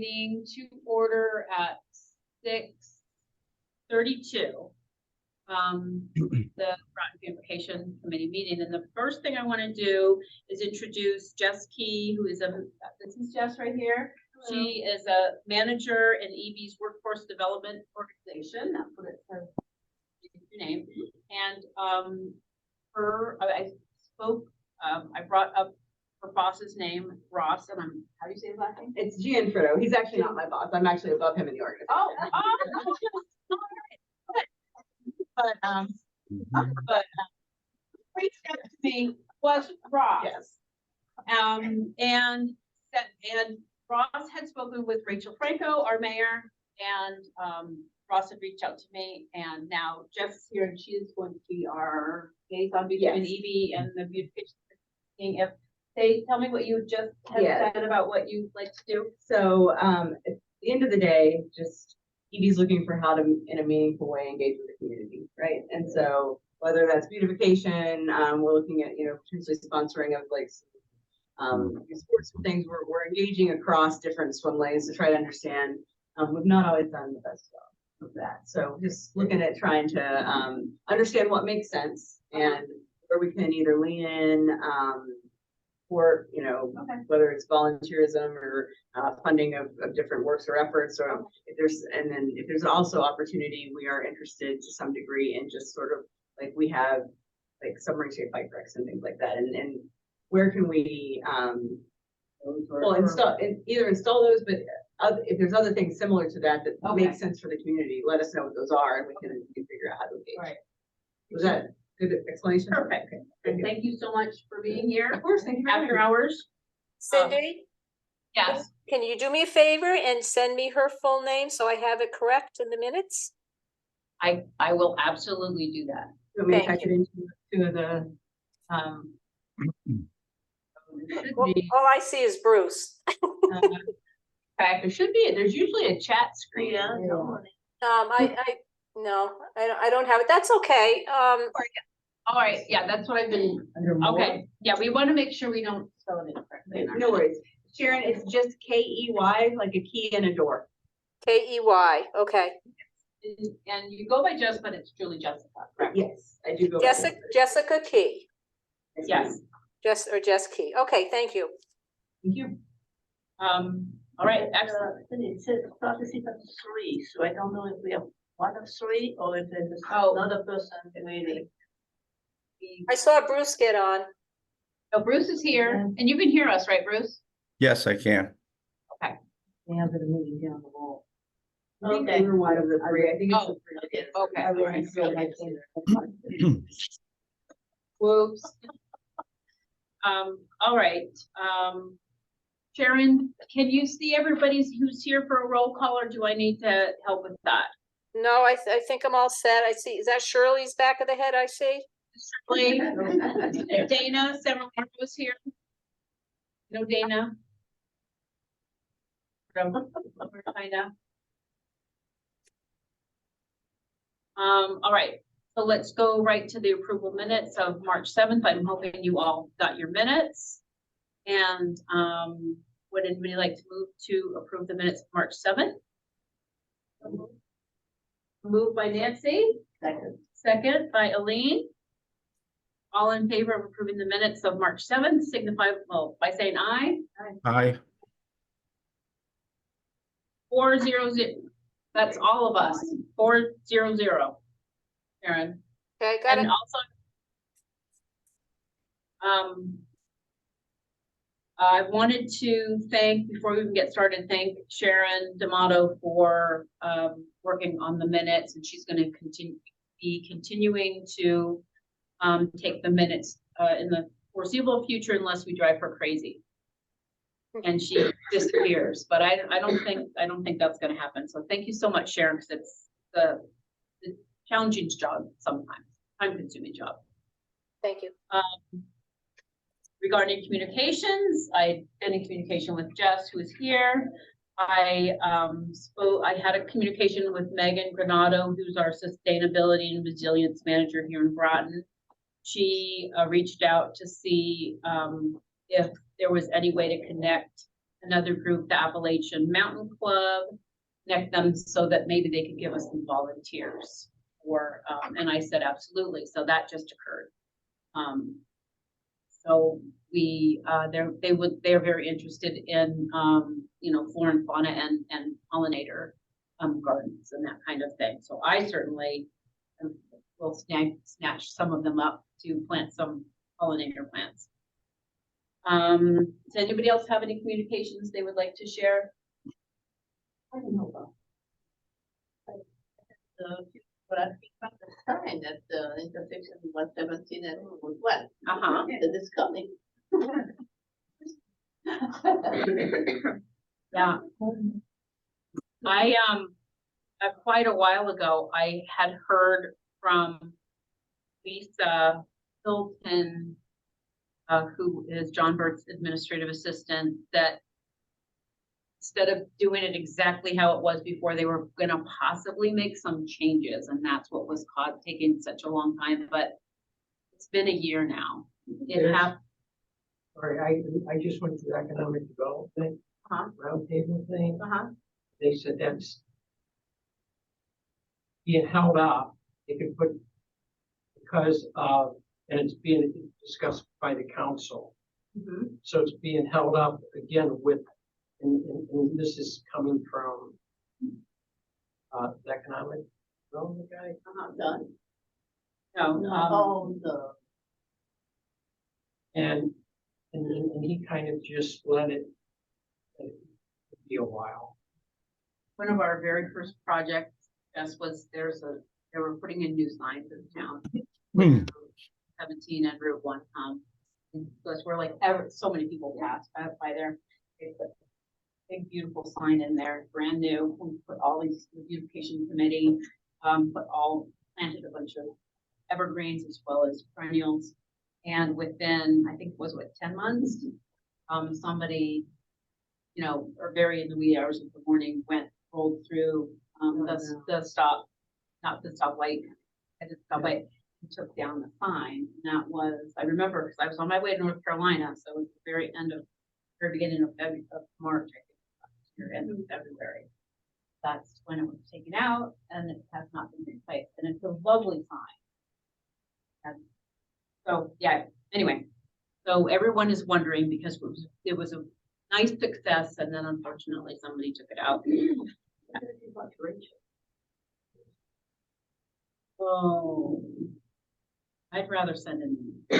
meeting to order at 6:32. The Groton Beautification Committee meeting, and the first thing I want to do is introduce Jess Key, who is this is Jess right here. Hello. She is a manager in EB's Workforce Development Organization. That's what it says. Your name. And I brought up her boss's name, Ross, and how do you say his last name? It's Gianfrido. He's actually not my boss. I'm actually above him in the organization. But reached out to me was Ross. Yes. And Ross had spoken with Rachel Franco, our mayor, and Ross had reached out to me, and now Jeff's here, and she is going to be our liaison between EB and the beautification. If they tell me what you just had said about what you like to do. So at the end of the day, just EB's looking for how to, in a meaningful way, engage with the community, right? And so whether that's beautification, we're looking at, potentially sponsoring of like sports things. We're engaging across different swim lanes to try to understand. We've not always done the best job of that. So just looking at trying to understand what makes sense and where we can either lean in, or whether it's volunteerism or funding of different works or efforts, or if there's also opportunity, we are interested to some degree in just sort of like we have like submarine shaped bike racks and things like that, and where can we install those, but if there's other things similar to that make sense for the community, let us know what those are, and we can figure out how to engage. Right. Was that good explanation? Perfect. And thank you so much for being here. Of course, thank you. After hours. Cindy? Yes. Can you do me a favor and send me her full name so I have it correct in the minutes? I will absolutely do that. Let me type it into the all I see is Bruce. Okay, there's usually a chat screen. I don't have it. That's okay. All right, yeah, that's what I've been. Okay, yeah, we want to make sure we don't spell it incorrectly. No worries, Sharon. It's just K-E-Y, like a key in a door. K-E-Y. Okay. And you go by Jess, but it's truly Jessica, correct? Yes, I do go. Jessica Key. Yes. Jess Key. Okay, thank you. Thank you. All right, excellent. It says participant 3, so I don't know if we have one of 3 or if there's another person waiting. I saw Bruce get on. So Bruce is here, and you can hear us, right, Bruce? Yes, I can. Okay. They have the meeting down the wall. I think we're one of the 3. I think it's Okay. Whoops. All right. Sharon, can you see everybody who's here for a roll call, or do I need to help with that? No, I think I'm all set. I see. Is that Shirley's back of the head? I see. Shirley, Dana, several was here. No, Dana. China. All right. So let's go right to the approval minutes of March 7th. I'm hoping you all got your minutes. And would anybody like to move to approve the minutes of March 7th? Moved by Nancy. Second by Aline. All in favor of approving the minutes of March 7th, signify by saying aye. Aye. 400. That's all of us. 400. Sharon. Okay, got it. And also, I wanted to thank, before we even get started, thank Sharon D'Amato for working on the minutes, and she's going to be continuing to take the minutes in the foreseeable future unless we drive her crazy and she disappears. But I don't think that's going to happen. So thank you so much, Sharon, because it's the challenging job sometimes, time-consuming job. Thank you. Regarding communications, I've been in communication with Jess, who is here. I had a communication with Megan Granado, who's our sustainability and resilience manager here in Groton. She reached out to see if there was any way to connect another group, the Appalachian Mountain Club, connect them so that maybe they could give us some volunteers. Or, and I said, absolutely. So that just occurred. So we, they're very interested in, you know, flora and fauna and pollinator gardens and that kind of thing. So I certainly will snatch some of them up to plant some pollinator plants. Does anybody else have any communications they would like to share? I don't know about. But I think about the sign at the intersection of 117 and 1. That is coming. Yeah. I quite a while ago, I had heard from Lisa Hilton, who is John Burt's administrative assistant, that instead of doing it exactly how it was before, they were gonna possibly make some changes, and that's what was taking such a long time, but it's been a year now. Sorry, I just went to the economic development roundtable thing. They said that's being held up. They could put because and it's being discussed by the council. So it's being held up again with, and this is coming from the economic development guy. Done. No, And he kind of just let it be a while. one of our very first projects, was they were putting in new signs in town. 17 and Route 1. Because we're like, so many people pass by there. They put a big, beautiful sign in there, brand new. We put all these, the beautification committee, planted a bunch of evergreens as well as perennials. And within, I think it was 10 months, somebody, you know, or very in the wee hours of the morning rolled through the stop, not the stoplight, and took down the sign. And that was, I remember, because I was on my way to North Carolina, so it was the very beginning of March, I think, end of February. That's when it was taken out, and it has not been replaced. And it's a lovely sign. And so yeah, anyway, so everyone is wondering because it was a nice success, and then unfortunately somebody took it out. Oh, I'd rather send an They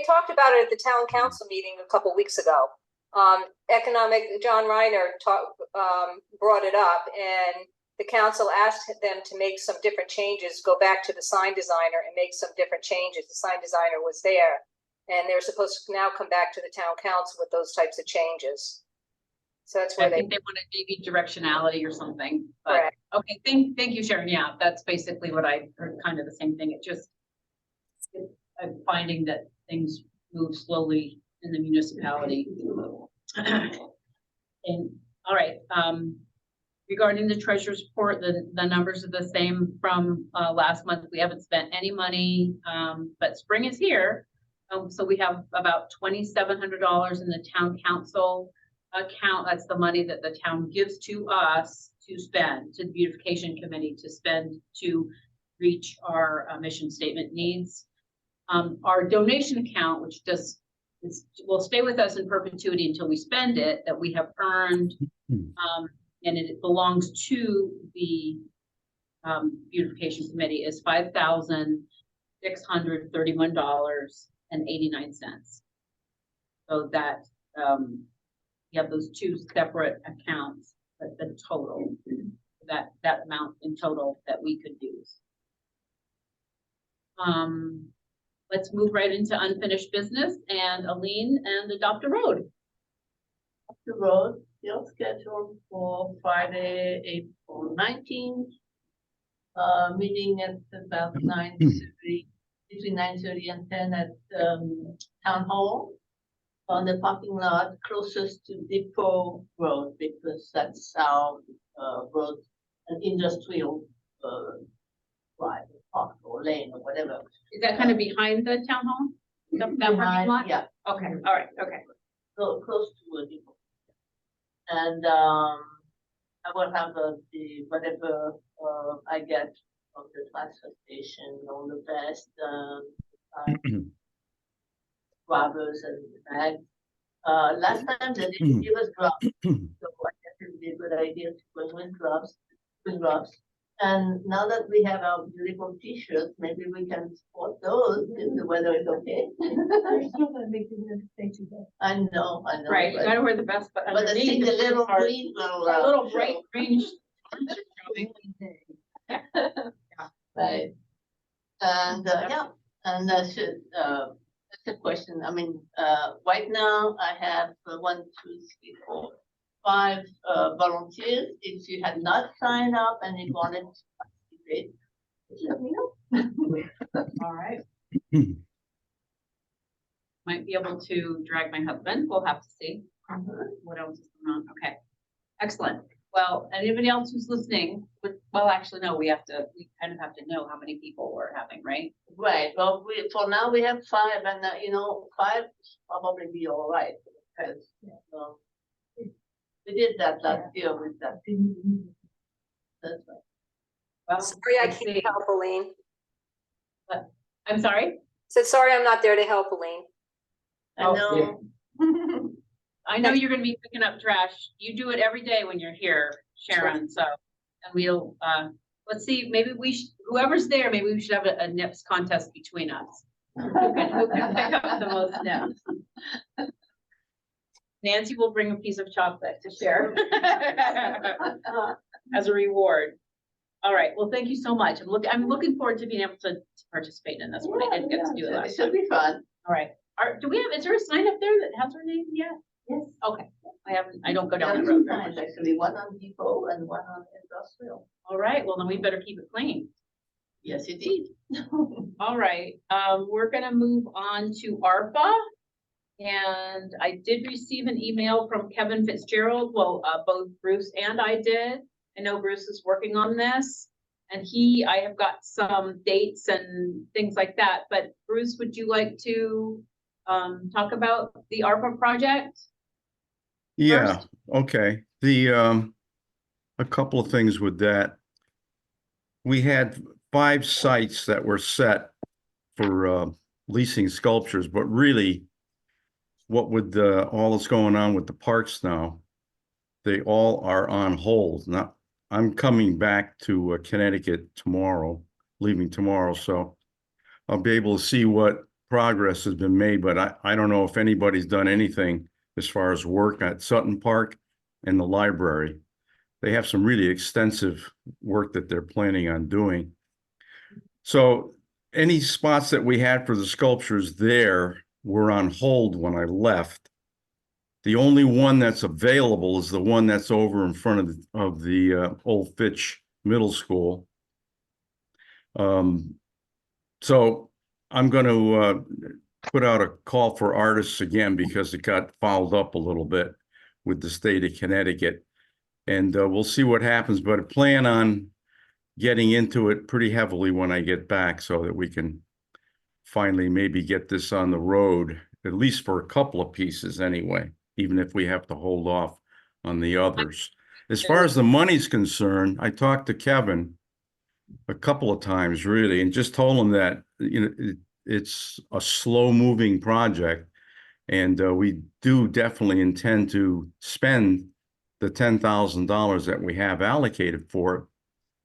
talked about it at the town council meeting a couple weeks ago. John Reiner brought it up, and the council asked them to make some different changes, go back to the sign designer and make some different changes. The sign designer was there, and they're supposed to now come back to the town council with those types of changes. So that's where I think they wanted maybe directionality or something. But correct. Okay, thank you, Sharon. Yeah, that's basically what I heard, kind of the same thing. I'm finding that things move slowly in the municipality. And all right, regarding the treasurer's report, the numbers are the same from last month. We haven't spent any money, but spring is here. So we have about $2,700 in the town council account. That's the money that the town gives to us to spend, to the beautification committee to spend to reach our mission statement needs. Our donation account, which will stay with us in perpetuity until we spend it, that we have earned, and it belongs to the beautification committee, is $5,631.89. So that you have those two separate accounts, but the total, that amount in total that we could use. Let's move right into unfinished business, and Aline and adopt a road. The road still scheduled for Friday, April 19th. Meeting at about 9:30, between 9:30 and 10 at Town Hall on the parking lot closest to Depot Road, because that's our road, an industrial drive, park or lane or whatever. Is that kind of behind the town hall? That parking lot? Yeah, Okay, all right, okay. so close to a depot. And, I will have the, whatever, I get from the transfer station, all the best, rubbers and bags. Last time they didn't give us gloves, so I guess it would be a good idea to bring with gloves, And now that we have our beautiful t-shirts, maybe we can sport those if the weather is okay. I know. Right, you but- gotta wear the best, but But I underneath think the it's little hard. green will. A little bright green. Right. And, yeah, and that's it, that's a question, I mean, right now I have 1, 2, 3, 4, 5, volunteers. If you had not signed up and you wanted to participate, just let me know. All right. Might be able to drag my husband, we'll have to see. What else is going on? Okay, excellent. Well, anybody else who's listening, well, actually, no, we kind of have to know how many people we're having, right? Right, well, for now we have 5 and, 5 probably be all right, because, we did that last year with that. That's right. Well, Sorry, I let's can't see. help, Elaine. I'm sorry? Said, sorry, I'm not there to help, Elaine. I Oh, know. I know you're gonna be picking up trash. You do it every day when you're here, Sharon, so. And we'll, let's see, maybe whoever's there, maybe we should have a nips contest between us. Who can pick up the most nips? Nancy will bring a piece of chocolate to share. As a reward. All right, well, thank you so much. I'm looking forward to being able to participate in this one. I didn't get to do it It last should time. be fun. All right, is there a sign up there that has her name yet? Yes. Okay, I don't go There down are the road 2 very signs, much. actually, one on Depot and one on Industrial. All right, well, then we better keep it clean. Yes, indeed. All right, we're gonna move on to ARPA. And I did receive an email from Kevin Fitzgerald, well, both Bruce and I did. I know Bruce is working on this. And I have got some dates and things like that, but Bruce, would you like to talk about the ARPA project? Yeah, okay. A couple of things with that. We had 5 sites that were set for leasing sculptures, but really what with all that's going on with the parks now, they all are on hold. Now, I'm coming back to Connecticut tomorrow, leaving tomorrow, so I'll be able to see what progress has been made, but I don't know if anybody's done anything as far as work at Sutton Park and the library. They have some really extensive work that they're planning on doing. So any spots that we had for the sculptures there were on hold when I left. The only one that's available is the one that's over in front of the Old Fitch Middle School. So I'm going to put out a call for artists again because it got fouled up a little bit with the state of Connecticut. And we'll see what happens, but I plan on getting into it pretty heavily when I get back so that we can finally maybe get this on the road, at least for a couple of pieces anyway, even if we have to hold off on the others. As far as the money's concerned, I talked to Kevin a couple of times really, and just told him that, it's a slow moving project. And we do definitely intend to spend the $10,000 that we have allocated for it,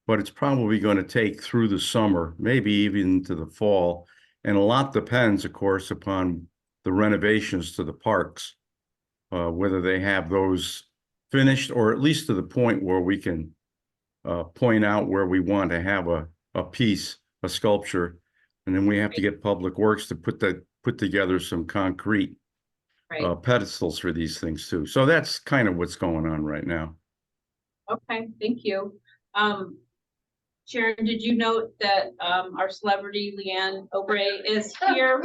but it's probably going to take through the summer, maybe even into the fall. And a lot depends, of course, upon the renovations to the parks, whether they have those finished or at least to the point where we can point out where we want to have a piece, a sculpture, and then we have to get Public Works to put together some concrete pedestals for these things too. So that's kind of what's going on right now. Okay, thank you. Sharon, did you note that our celebrity Leanne Obrey is here?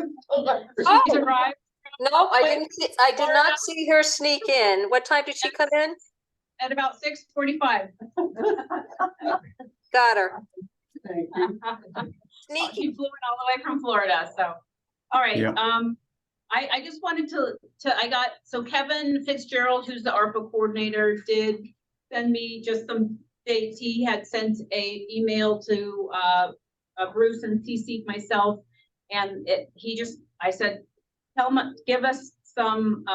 She's arrived. No, I did not see her sneak in. What time did she come in? At about 6:45. Got her. She Sneaky. flew in all the way from Florida, so. All right, Yeah. I just wanted so Kevin Fitzgerald, who's the ARPA coordinator, did send me just some dates. He had sent a email to, Bruce and CC'd myself. And I said, give us some,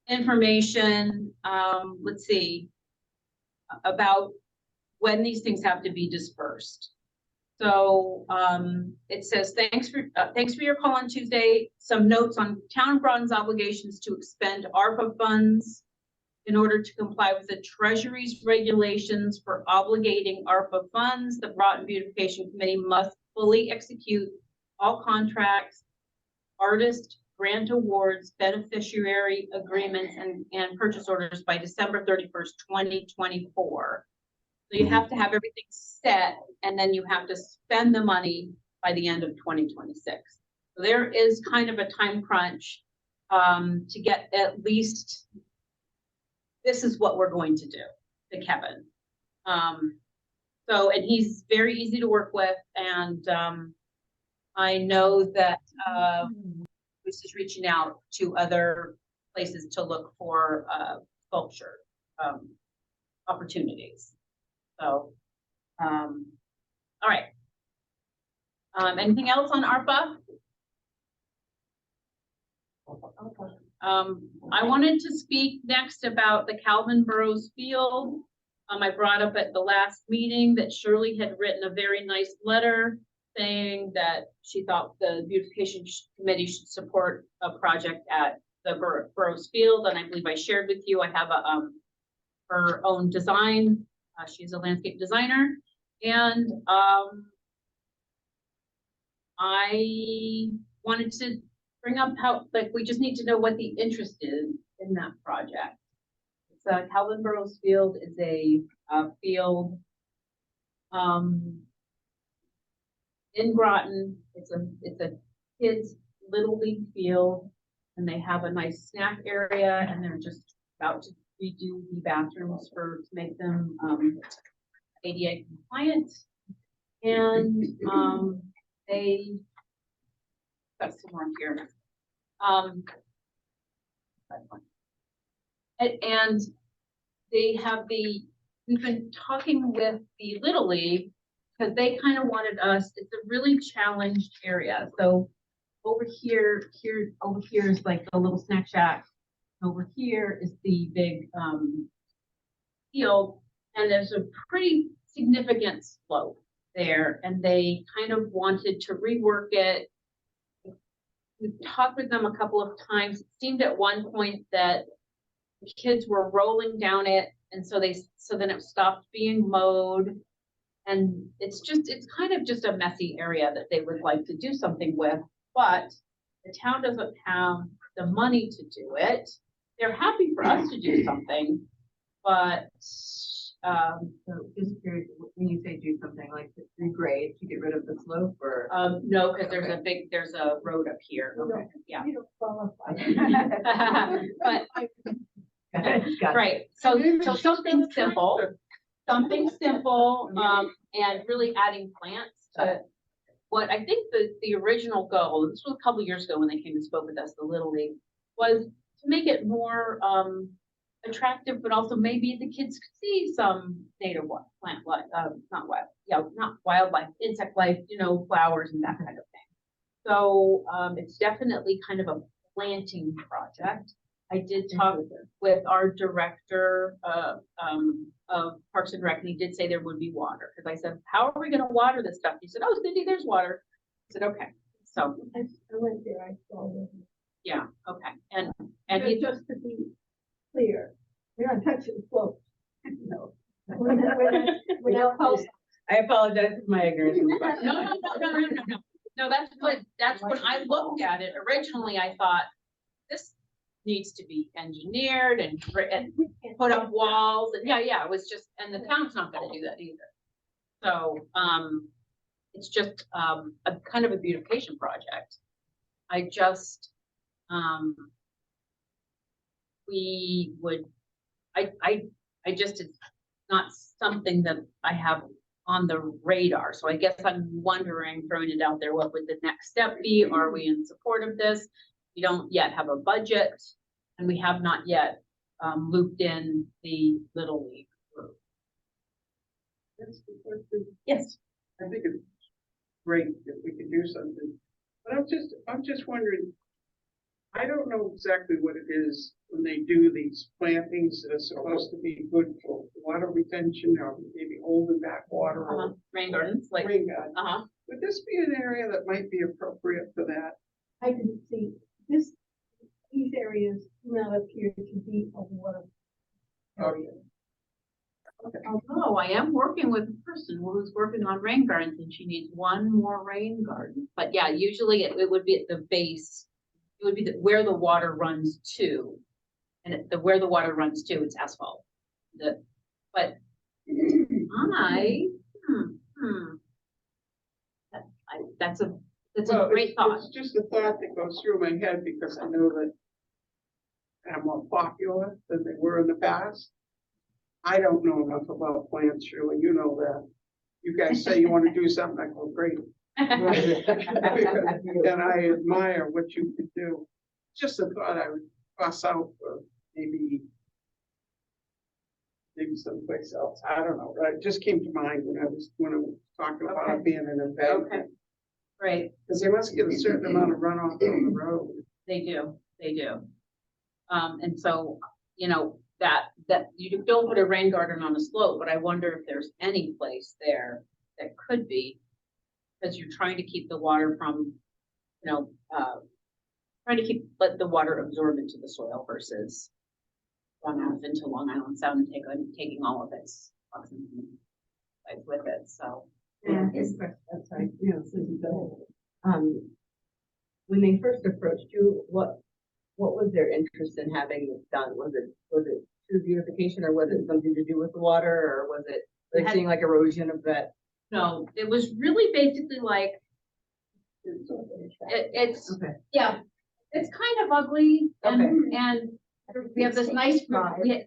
information, let's see, about when these things have to be dispersed. So it says, thanks for your call on Tuesday. Some notes on Town of Groton's obligations to expend ARPA funds in order to comply with the Treasury's regulations for obligating ARPA funds. The Groton Beautification Committee must fully execute all contracts, artist grant awards, beneficiary agreements, and purchase orders by December 31st, 2024. So you have to have everything set, and then you have to spend the money by the end of 2026. So there is kind of a time crunch to get at least, this is what we're going to do to Kevin. And he's very easy to work with, and I know that Bruce is reaching out to other places to look for sculpture opportunities. So, all right. Anything else on ARPA? I wanted to speak next about the Calvin Burrows Field. I brought up at the last meeting that Shirley had written a very nice letter saying that she thought the beautification committee should support a project at the Burrows Field, and I believe I shared with you I have her own design. She's a landscape designer, and I wanted to bring up how, like, we just need to know what the interest is in that project. It's Calvin Burrows Field is a field in Groton. It's a kids' little league field, and they have a nice snack area, and they're just about to redo the bathrooms to make them ADA compliant. And they got some more here. And they have we've been talking with the Little League because they kind of wanted us, it's a really challenged area. So over here is like the little snack shack. Over here is the big field, and there's a pretty significant slope there, and they kind of wanted to rework it. We talked with them a couple of times. It seemed at one point that the kids were rolling down it, and so then it stopped being mowed, and it's kind of just a messy area that they would like to do something with, but the town doesn't have the money to do it. They're happy for us to do something, but So just curious, when you say do something like to regrade to get rid of the slope, or no, because there's a road up here. Okay. Yeah. You don't qualify. But Got right, so something simple, and really adding plants to what I think the original goal, this was a couple of years ago when they came and spoke with us, the Little League, was to make it more attractive, but also maybe the kids could see some native plant life, not wildlife, insect life, flowers and that kind of thing. So it's definitely kind of a planting project. I did talk with our director of Parks and Rec, and he did say there would be water. Because I said, how are we going to water this stuff? He said, oh, Cindy, there's water. I said, okay. So I went there, I saw them. yeah, okay. And he Just to be clear, we're not touching slopes. No. I apologize for my ignorance. No, that's when I looked at it. Originally, I thought this needs to be engineered and put up walls, and it was just, and the town's not gonna do that either. So, it's just, a kind of a beautification project. I just, it's not something that I have on the radar. So I guess I'm wondering, throwing it out there, what would the next step be? Are we in support of this? We don't yet have a budget, and we have not yet looped in the Little League group. That's the question. Yes. I think it's great if we can do something, but I'm just wondering, I don't know exactly what it is when they do these plantings that are supposed to be good for water retention or maybe holding back water or Rain gardens, like, rain garden. uh-huh. Would this be an area that might be appropriate for that? I can see these areas do not appear to be a water area. Although I am working with a person who's working on rain gardens, and she needs one more rain garden. But yeah, usually it would be at the base. It would be where the water runs to. And where the water runs to, it's asphalt. But that's a Well, great thought. It's just a thought that goes through my head because I know that they're more popular than they were in the past. I don't know enough about plants, Shirley, you know that. You guys say you want to do something, I go, great. And I admire what you could do. Just a thought I would toss out for maybe someplace else. I don't know. It just came to mind when I was talking about it being an event. Okay. Right, Because they must get a certain amount of runoff on the road. they do. And so, you know, that you don't put a rain garden on a slope, but I wonder if there's any place there that could be, because you're trying to keep the water from, you know, let the water absorb into the soil versus run off into Long Island Sound and taking all of its toxins with it, so. Yeah, I'm sorry, Susie, go ahead. When they first approached you, what was their interest in having this done? Was it true beautification, or was it something to do with the water, or was it like seeing like erosion of that? No, it was really basically like, it's, Okay. yeah, it's kind of ugly, and we have this nice, the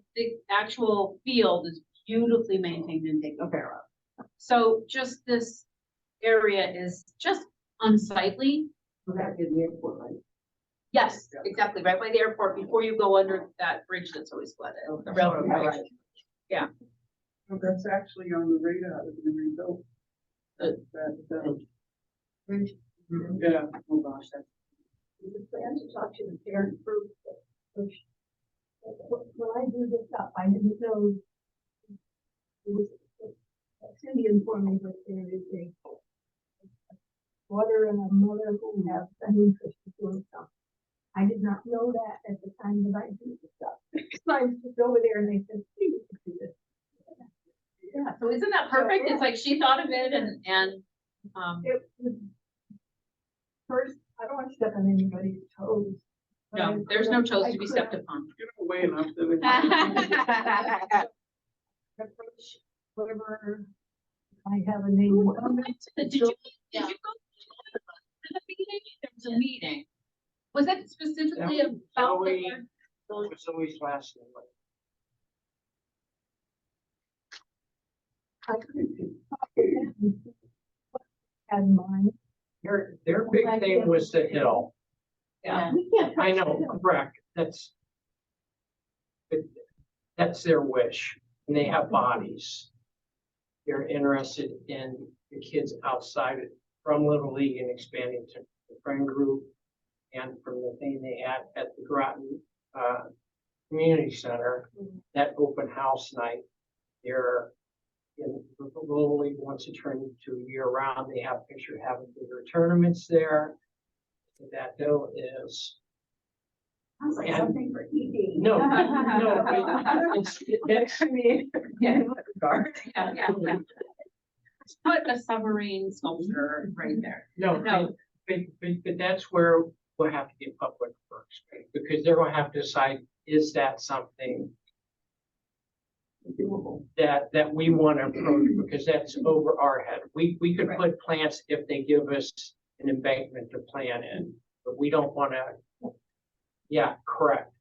actual field is beautifully maintained and taken care of. So just this area is just unsightly. That is the airport, right? Yes, exactly, right by the airport, before you go under that bridge that's always flooded, the railroad bridge. Yeah. Well, that's actually on the radar to be rebuilt. Bridge. Yeah. Oh, gosh, that's. We plan to talk to the parent group. When I do this stuff, I didn't know. Cindy informed me that there is a daughter and a mother who have an interest in doing something. I did not know that at the time that I do the stuff. So I was just over there and they said, "Please do this." Yeah, so isn't that perfect? It's like she thought of it and It was, first, I don't want to step on anybody's toes. but no, there's no toes to be I stepped upon. Get away enough that approach whatever I have a name. Did you go to the meeting? There was a meeting. Was that specifically about Zoe. the? It was always last name. I couldn't had in mind. Their big thing was the hill. Yeah. We can't. I know, correct. That's their wish, and they have bodies. They're interested in the kids outside from Little League and expanding to the friend group, and from the thing they had at the Groton Community Center, that open house night. They're in Little League wants to turn into year round. They have picture having bigger tournaments there. That hill is. Sounds like something for ED. No, it's, I mean, yeah, in what regard? Yeah. Put a submarine sculpture right there. no, No. but that's where we'll have to get public works, right? Because they're gonna have to decide, is that something doable that we want to approach, because that's over our head. We could put plants if they give us an embankment to plant in, but we don't want to. Yeah, correct.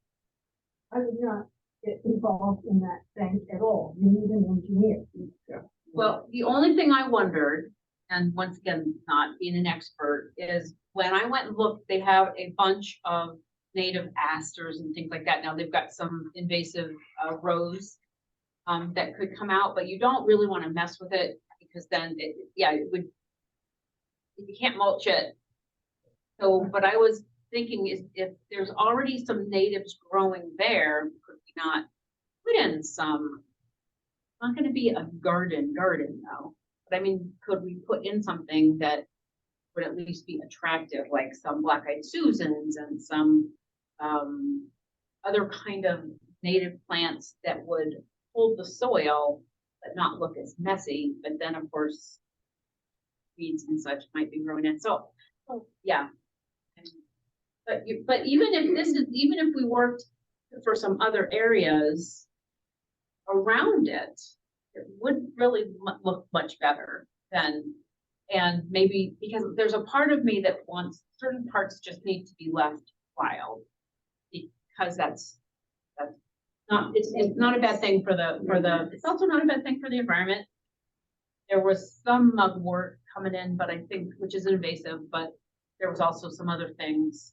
I would not get involved in that thing at all. You need an engineer. Well, the only thing I wondered, and once again, not being an expert, is when I went and looked, they have a bunch of native asters and things like that. Now they've got some invasive rose that could come out, but you don't really want to mess with it because then it would, you can't mulch it. So, but I was thinking is if there's already some natives growing there, could we not put in some, not gonna be a garden though, but I mean, could we put in something that would at least be attractive, like some black-eyed Susans and some other kind of native plants that would hold the soil but not look as messy, but then of course weeds and such might be growing in. So yeah. But even if we worked for some other areas around it, it would really look much better than, and maybe because there's a part of me that wants certain parts just need to be left wild because that's not, it's not a bad thing for the, it's also not a bad thing for the environment. There was some mugwort coming in, but I think, which is invasive, but there was also some other things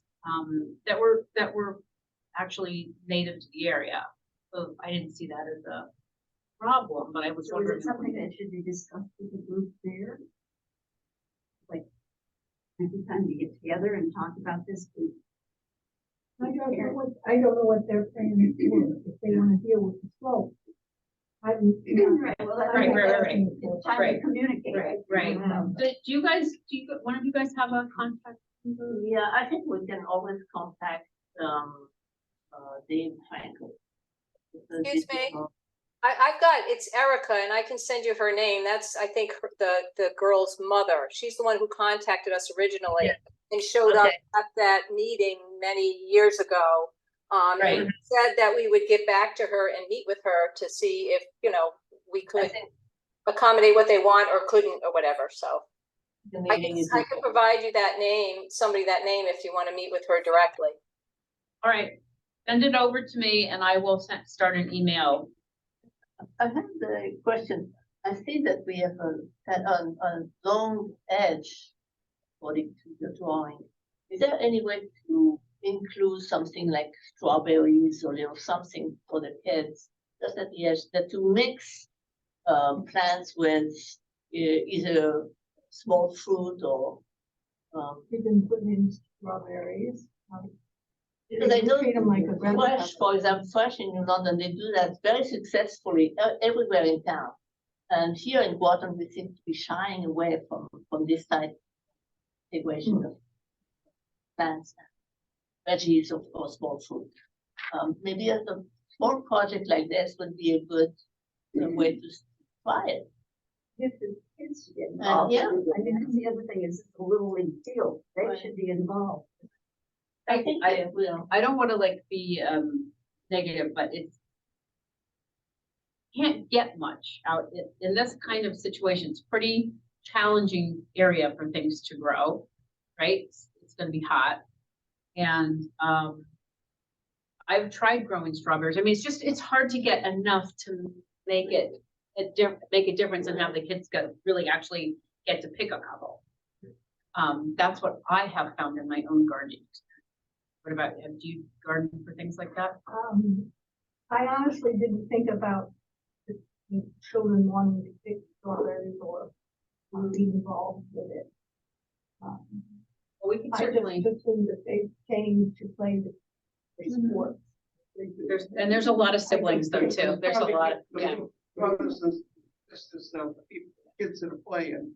that were actually native to the area. So I didn't see that as a problem, but I was So wondering. is it something that should be discussed with the group there? Like, every time you get together and talk about this? I don't know what their plan is, if they wanna deal with the slope. Right, Time to communicate. Right. Do you guys, one of you guys have a contact? Yeah, I think we can always contact, Dave Franco. Excuse me? I've got, it's Erica, and I can send you her name. That's, I think, the girl's mother. She's the one who contacted us originally and showed up at that meeting many years ago. And said that we would get back to her and meet with her to see if, we could accommodate what they want or couldn't or whatever, so. I can provide you that name, that name, if you want to meet with her directly. All right, send it over to me and I will start an email. I have the question. I see that we have a long edge according to the drawing. Is there any way to include something like strawberries or something for the kids, just at the edge, that to mix plants with either small fruit or You can put in strawberries. because I know treat them like a Fresh, for example, Fresh in London, they do that very successfully everywhere in town. And here in Groton, we seem to be shying away from this type of integration of plants, veggies, or small fruit. Maybe a small project like this would be a good way to try it. Kids should get involved. Yeah. I mean, that's the other thing is the little league field. They should be involved. I don't want to be negative, but it's can't get much out in this kind of situation. It's pretty challenging area for things to grow, right? It's going to be hot, and I've tried growing strawberries. I mean, it's hard to get enough to make it make a difference and have the kids really actually get to pick a couple. That's what I have found in my own gardening. What about you? Do you garden for things like that? I honestly didn't think about the children wanting to pick strawberries or be involved with it. Well, we can I certainly. just assumed that they came to play the sport. There's a lot of siblings though too. There's a lot. Well, this is kids that are playing,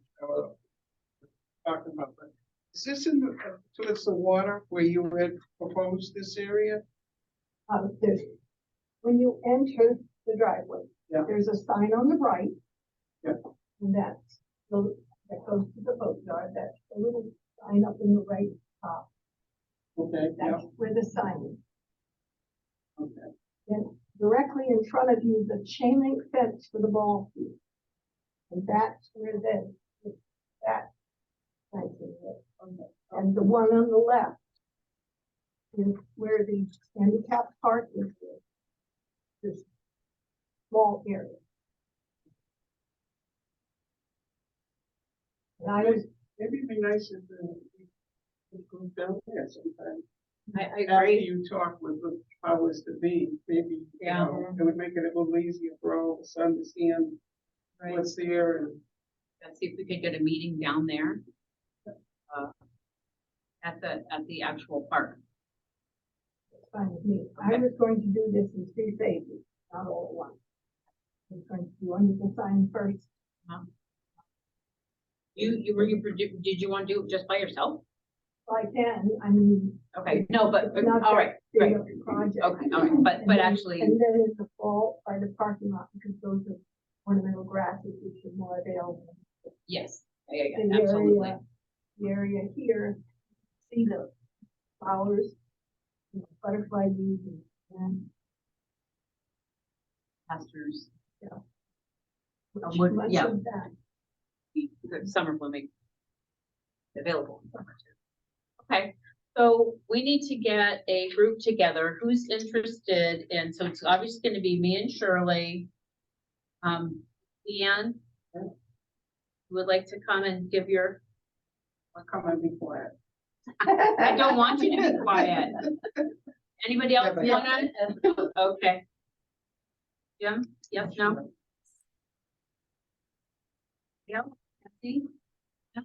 talking about that. Is this in the, towards the water where you had proposed this area? When you enter the driveway, Yeah. there's a sign on the right. Yeah. And that goes to the boat yard. That's a little sign up in the right top. Okay, yeah, That's where the sign is. okay. Then directly in front of you, the chain link fence for the ball field. And that's where that fence is. Okay. And the one on the left is where the handicap park is. all areas. And I was, Maybe it'd be nice if the group down there sometime. I After agree. you talk with the powers to be, maybe, Yeah. it would make it a little easier for all of us to understand Right. what's there and. Let's see if we could get a meeting down there. At the actual park. it's fine with me. I was going to do this in 3 phases, not all at once. I was going to do under the sign first. Did you want to do it just by yourself? So I can, I mean. Okay, no, but, it's not all right, that right. big of a project. Okay, all right, but And then- actually, And then in the fall, by the parking lot, because those are ornamental grasses which are more available. yes, yeah, The absolutely. The area here, see the flowers, you know, butterfly leaves and Pastures. Yeah. Would, yeah, much of that. the summer blooming available. in summer too. Okay, so we need to get a group together. Who's interested in, so it's obviously gonna be me and Shirley. Leanne, who would like to come and give your, I'll come and be quiet. I don't want you to be quiet. Anybody else Yeah, wanna? Okay. Jim, yes, no? Yeah, Kathy? Yeah.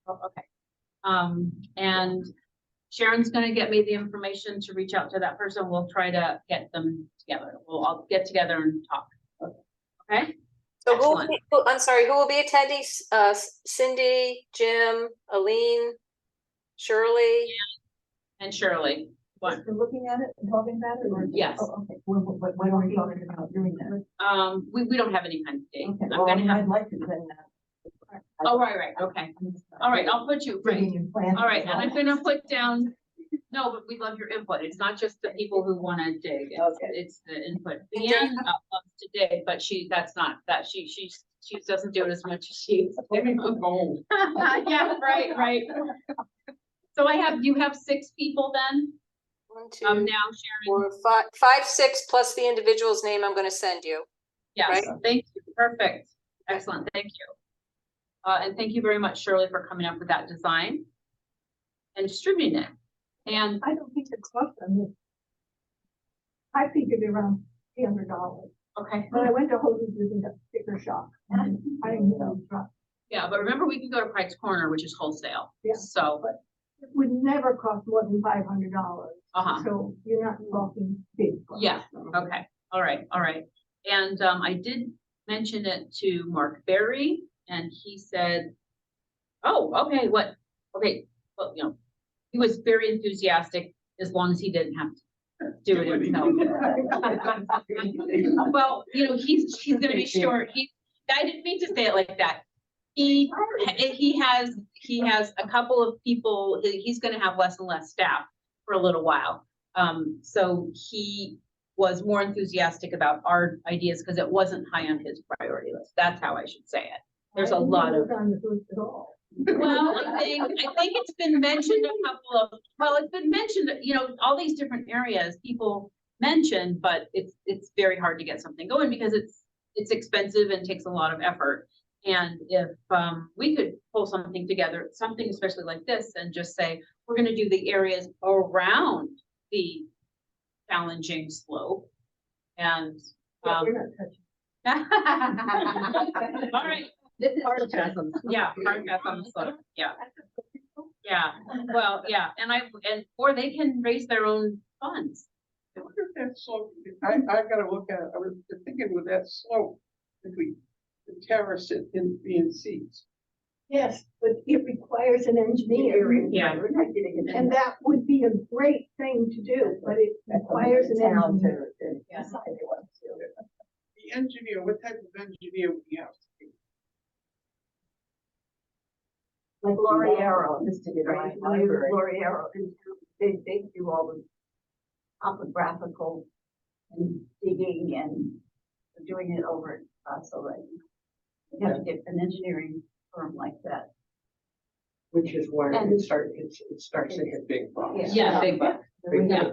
Oh, okay. And Sharon's gonna get me the information to reach out to that person. We'll try to get them together. We'll all get together and talk. Okay? So who, will Excellent. be- I'm sorry, who will be attendees? Cindy, Jim, Aline, Shirley? And Shirley, what? Just looking at it and talking about it, or? Yes. Oh, okay, when are we talking about doing that? We don't have any kind of date. Okay, I'm well, gonna have, I'd like to then. oh, right, okay. All right, I'll put you, right. All right, and I'm gonna put down, no, but we love your input. It's not just the people who wanna dig. It's the input. Leanne loves to dig, but she doesn't do it as much as she. Yeah, right. So you have 6 people then? 1, 2, Now Sharon, 4, 5, 6 plus the individual's name I'm gonna send you. yes, right? thank you, perfect, excellent, thank you. And thank you very much, Shirley, for coming up with that design and distributing it. And I don't think the cost on this. I figured around $300, okay, but I went to Whole Foods and got sticker shock. And I didn't know it yeah, but remember we can go to Price Corner, which is wholesale. Yeah. So, would never cost more than $500. uh-huh, So you're not talking big. price. yeah, okay, all right. And I did mention it to Mark Berry, and he said, oh, okay, well, he was very enthusiastic as long as he didn't have to do it himself. Well, he's gonna be short. I didn't mean to say it like that. He has a couple of people, he's gonna have less and less staff for a little while. So he was more enthusiastic about our ideas because it wasn't high on his priority list. That's how I should say it. There's a lot of. On the booth at all. Well, I think it's been mentioned it's been mentioned, all these different areas people mentioned, but it's very hard to get something going because it's expensive and takes a lot of effort. And if we could pull something together, something especially like this, and just say, we're gonna do the areas around the challenging slope. And Yeah, we're not touching. all right. Sarcasm. Yeah, sarcasm on the slope, yeah. Yeah, well, yeah, or they can raise their own funds. I wonder if that slope, I gotta look at it, I was thinking with that slope, if we terrace it in seats. Yes, but it requires an engineer. Yeah. We're not getting it. And that would be a great thing to do, but it requires an engineer. Yeah. The engineer, what type of engineer would you have to be? Like L'Oreal, just to get Right, L'Oreal, and they do all the topographical and digging and doing it over at so right. You have to get an engineering firm like that. Which is where And- it starts to hit big bucks. Yeah, big bucks. Because Yeah.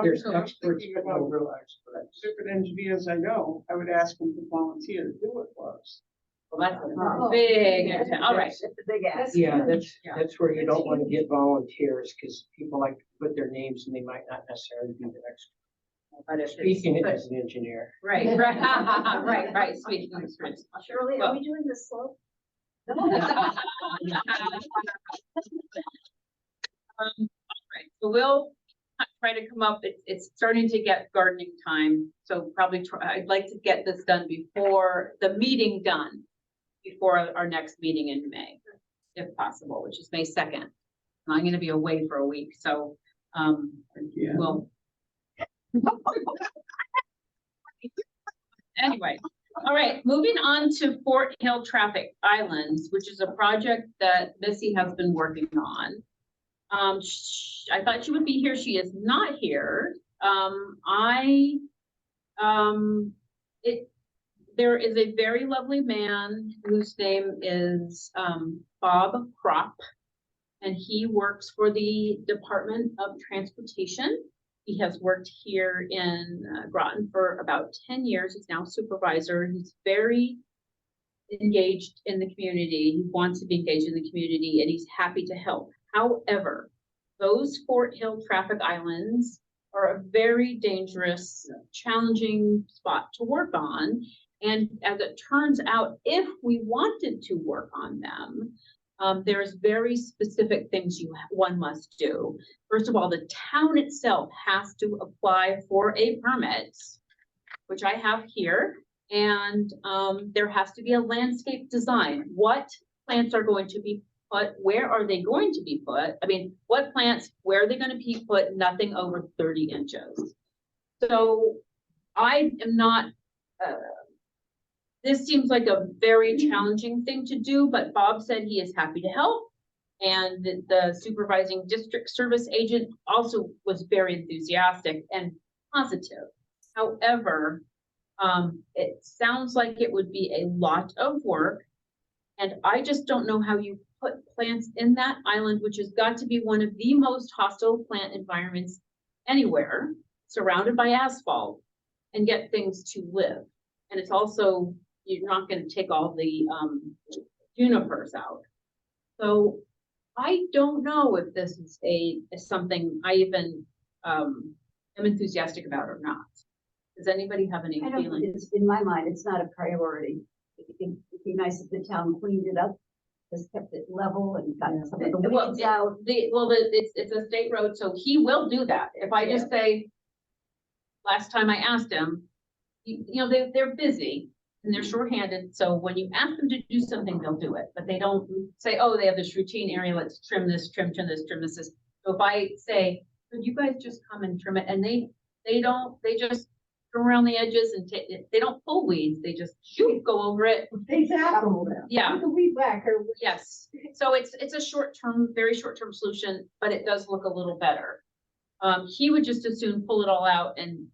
there's So I'm experts, thinking but no about real experts. different engineers I know, I would ask them to volunteer to do it for us. Well, that's a big, all right. It's a big ask. Yeah, Yeah. that's where you don't want to get volunteers, because people like to put their names and they might not necessarily be the expert. But if it's- Speaking but- as an engineer. Right, right, right, speaking of experience. Shirley, Well- are we doing this slow? Right, so we'll try to come up, it's starting to get gardening time, so probably I'd like to get this done before the meeting done. Before our next meeting in May, if possible, which is May 2nd. I'm gonna be away for a week, so, Yeah. we'll. Anyway, all right, moving on to Fort Hill Traffic Islands, which is a project that Missy has been working on. I thought she would be here. She is not here. There is a very lovely man whose name is, Bob Kropp. And he works for the Department of Transportation. He has worked here in Groton for about 10 years. He's now supervisor. He's very engaged in the community. He wants to be engaged in the community and he's happy to help. However, those Fort Hill traffic islands are a very dangerous, challenging spot to work on. And as it turns out, if we wanted to work on them, there's very specific things one must do. First of all, the town itself has to apply for a permit, which I have here. And there has to be a landscape design. What plants are going to be put? Where are they going to be put? I mean, what plants, where are they going to be put? Nothing over 30 inches. So I am not, this seems like a very challenging thing to do, but Bob said he is happy to help. And the supervising district service agent also was very enthusiastic and positive. However, it sounds like it would be a lot of work. And I just don't know how you put plants in that island, which has got to be one of the most hostile plant environments anywhere, surrounded by asphalt, and get things to live. And it's also, you're not going to take all the junipers out. So I don't know if this is something I even am enthusiastic about or not. Does anybody have any I don't think feelings? it's, in my mind, it's not a priority. It'd be nice if the town cleaned it up, just kept it level and got some of the Well, weeds out. it's a state road, so he will do that. If I just say, last time I asked him, you know, they're busy and they're shorthanded, so when you ask them to do something, they'll do it. But they don't say, oh, they have this routine area, let's trim this, trim this, trim this. So if I say, could you guys just come and trim it? And they just go around the edges and they don't pull weeds, they just go over it. They tackle them. Yeah. With the weed whacker. Yes, so it's a short-term, very short-term solution, but it does look a little better. He would just as soon pull it all out and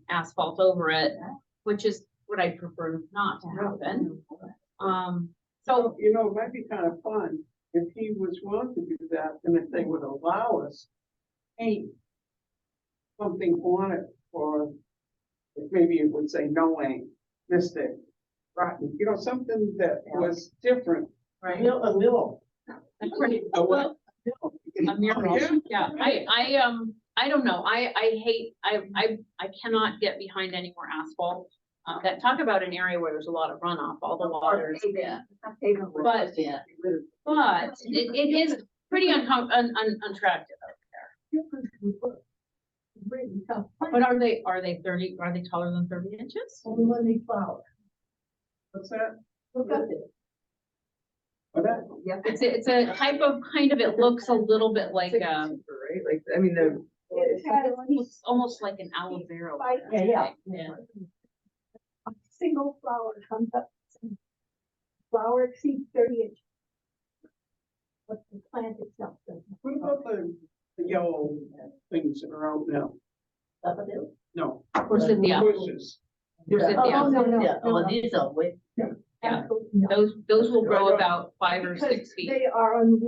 asphalt over it, which is what I prefer not to happen. So, you know, it might be kind of fun if he was willing to do that, and if they would allow us paint something on it for, maybe it would say Noang, Mystic, Rotten, you know, something that was different. Right. A mill. Well, a mural, yeah, I don't know, I cannot get behind any more asphalt. That talk about an area where there's a lot of runoff, all the waters. But it is pretty unattractive out there. But are they taller than 30 inches? Only when they flower. What's that? Look up it. What that? It's a type of, kind of, it looks a little bit like, Right, like, I mean, the. it's almost like an aloe vera. Yeah. Yeah. A single flower comes up. Flower exceeds 30 inches. But the plant itself doesn't. What about the yellow things that are out now? No. Forsythia. Bushes. Forsythia. Oh, no. Oh, these are way. Yeah. Absolutely not. Those will grow about 5 or 6 feet. They are on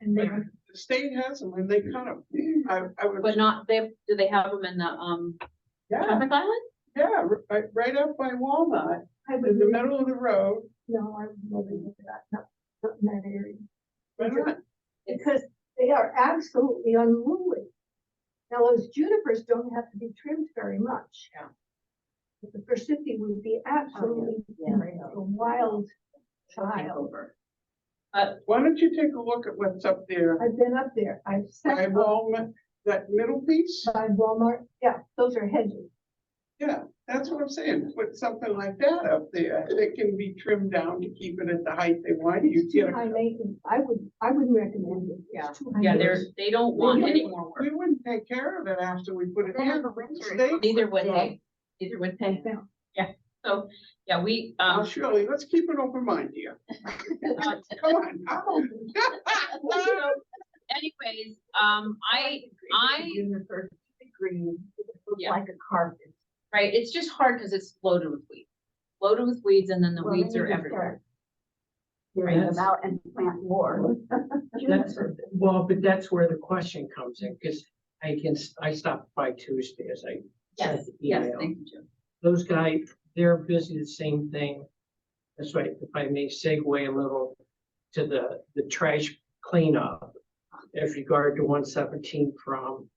And they, The state has them and they cut them. I But was, not, do they have them in the, yeah, traffic island? yeah, right up by Walnut, I in would, the middle of the road. no, I would never do that, not in that area. Right on. Because they are absolutely unruly. Now, those junipers don't have to be trimmed very much. Yeah. But the forsythia would be absolutely a wild child. Why don't you take a look at what's up there I've been up there, I've by sat Walnut, that middle piece? by Walmart, yeah, those are hedges. Yeah, that's what I'm saying. Put something like that up there. It can be trimmed down to keep it at the height they want. You It's too get high a, maintenance, I wouldn't recommend it. It's Yeah. too high Yeah, maintenance. they don't want any more work. we wouldn't take care of it after we put it Then in in. the winter, State- Neither would they. Neither would they. Take them. So, yeah, we, Oh, Shirley, let's keep an open mind here. Come on. so anyways, I, Juniper, green, it looks Yeah. like a carpet. right, it's just hard because it's loaded with weeds. Loaded with weeds and then the Well, weeds then are you can everywhere. Clearing Yes. them out and plant more. That's, well, but that's where the question comes in, because I stopped by Tuesday as I sent the Yes, email. thank you, Jim. Those guys, they're busy the same thing. That's right, if I may segue a little to the trash cleanup. As regard to 117 from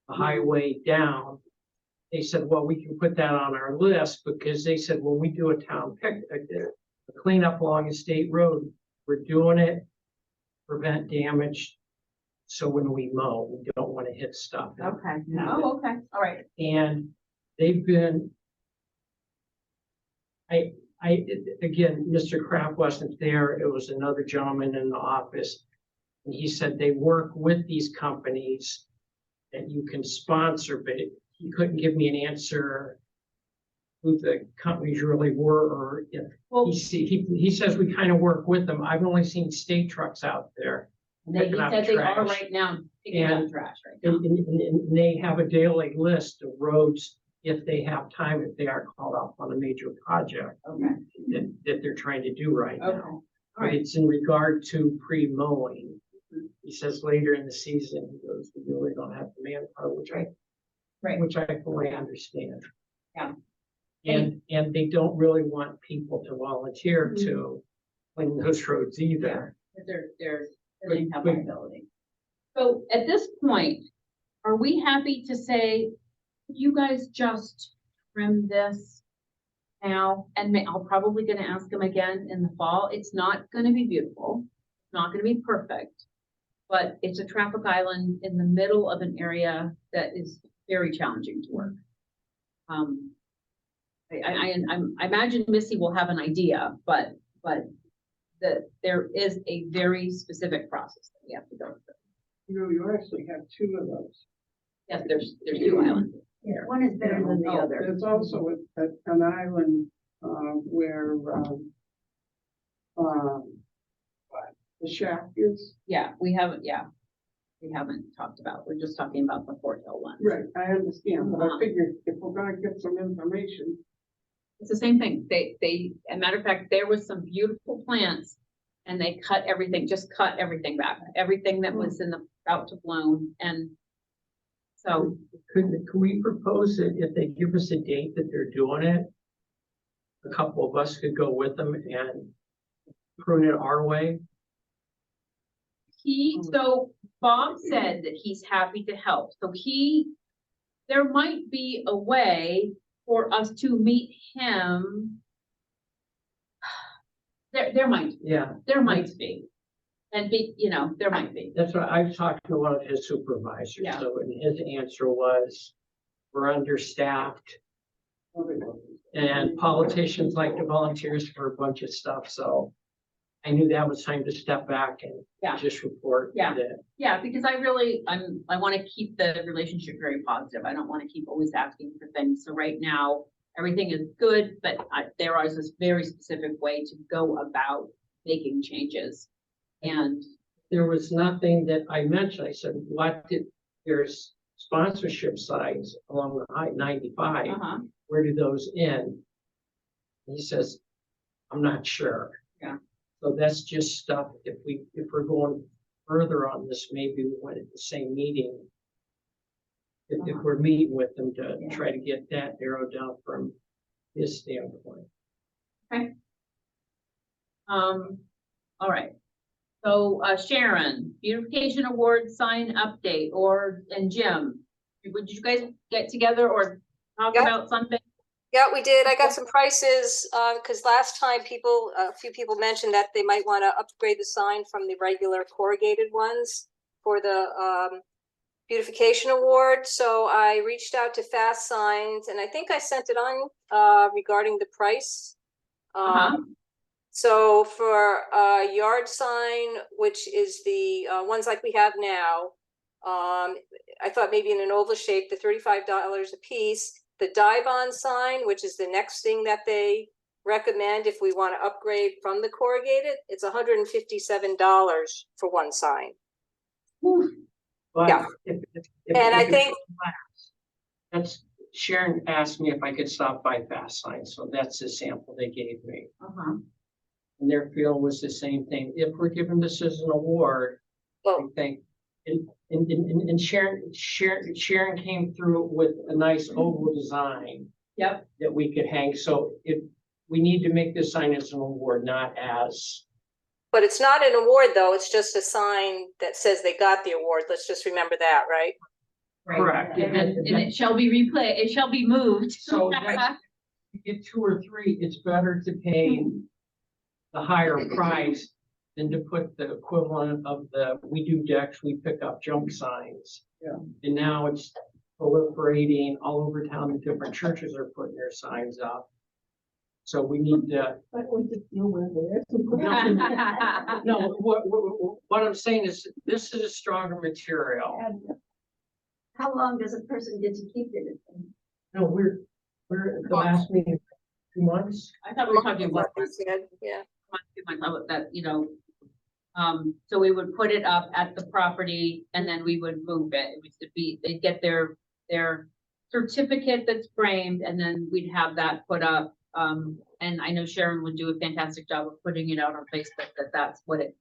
the highway down. They said, well, we can put that on our list because they said, when we do a town a cleanup along a state road, we're doing it, prevent damage. So when we mow, we don't want to hit stuff. Okay, oh, okay, all right. And they've been. Again, Mr. Kraft wasn't there. It was another gentleman in the office. And he said they work with these companies that you can sponsor, but he couldn't give me an answer who the companies really were, or if Well, he says we kind of work with them. I've only seen state trucks out there. he picking up said they are trash. right now picking up And- trash right now. And they have a daily list of roads, if they have time, if they are called up on a major project Okay, that they're trying to do right okay, now. all But right. it's in regard to pre-mowing. He says later in the season, he goes, we really don't have the manpower, Right. which I fully understand. Yeah. And they don't really want people to volunteer to clean those roads either. They're, But- they have but- liability. So at this point, are we happy to say, you guys just trim this now? And I'm probably gonna ask him again in the fall. It's not gonna be beautiful. It's not gonna be perfect. But it's a traffic island in the middle of an area that is very challenging to work. I imagine Missy will have an idea, but there is a very specific process that we have to go through. You actually have two of those. Yes, there's two islands. One is better than the Oh, other. There's also an island, where, the shack is. Yeah, we haven't talked about, we're just talking about the Fort Hill one. Right, I understand, but I Uh-huh. figured if we're gonna get some information, It's the same thing. As a matter of fact, there was some beautiful plants and they cut everything back, everything that was in the, about to bloom. And so, Could we propose that if they give us a date that they're doing it, a couple of us could go with them and prune it our way? so Bob said that he's happy to help. So there might be a way for us to meet him. There might be. And there might be. That's what I've talked to one of his supervisors. Yeah. So and his answer was, we're understaffed and politicians like to volunteers for a bunch of stuff. So I knew that was time to step back and Yeah. just report Yeah. that. Yeah, because I want to keep the relationship very positive. I don't want to keep always asking for things. So right now, everything is good, but there is this very specific way to go about making changes. And There was nothing that I mentioned. I said, there's sponsorship sites along the I-95. Where do those end? He says, I'm not sure. Yeah. So that's just stuff, if we're going further on this, maybe we went at the same meeting. If we're meeting with them to try to get that narrowed down from his standpoint. All right. So, Sharon, beautification award sign update, and Jim, would you guys get together or talk Yeah. about something? Yeah, we did. I got some prices, because last time a few people mentioned that they might want to upgrade the sign from the regular corrugated ones for the beautification award. So I reached out to Fast Signs, and I think I sent it on regarding the price. So for a yard sign, which is the ones like we have now, I thought maybe in an oval shape, the $35 a piece. The dive-on sign, which is the next thing that they recommend if we want to upgrade from the corrugated, it's $157 for one sign. But Yeah. if And I it's think- glass, that's, Sharon asked me if I could stop by Fast Signs, so that's the sample they gave me. And their feel was the same thing. If we're giving this as an award, I Well, think, and Sharon came through with a nice oval design Yep. that we could hang. So if we need to make this sign as an award, not as, but it's not an award though, it's just a sign that says they got the award. Let's just remember that, right? correct. And it shall be it shall be moved. So if you get 2 or 3, it's better to pay the higher price than to put the equivalent of the, we do decks, we pick up junk signs. Yeah. And now it's proliferating all over town, the different churches are putting their signs up. So we need to, But we just know where there is. no, what I'm saying is, this is a stronger material. And how long does a person get to keep it? No, we're at the last meeting, 2 months. I thought we were talking about Yeah. that, so we would put it up at the property and then we would move it. It would be, they'd get their certificate that's framed and then we'd have that put up. And I know Sharon would do a fantastic job of putting it out on Facebook that's what it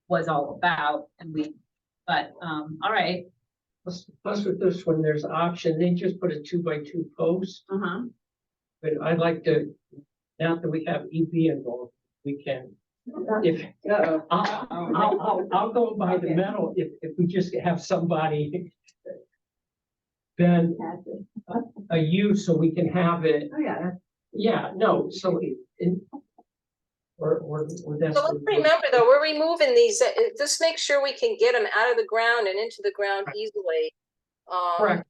was all about. All right. Plus with this one, there's option, they just put a 2x2 post, but I'd like to, now that we have EV involved, we can, if, I'll go by the metal, if we just have somebody bend a U so we can have it, Oh, yeah. yeah, no, so or that's. So let's remember though, we're removing these, just make sure we can get them out of the ground and into the ground easily. Correct,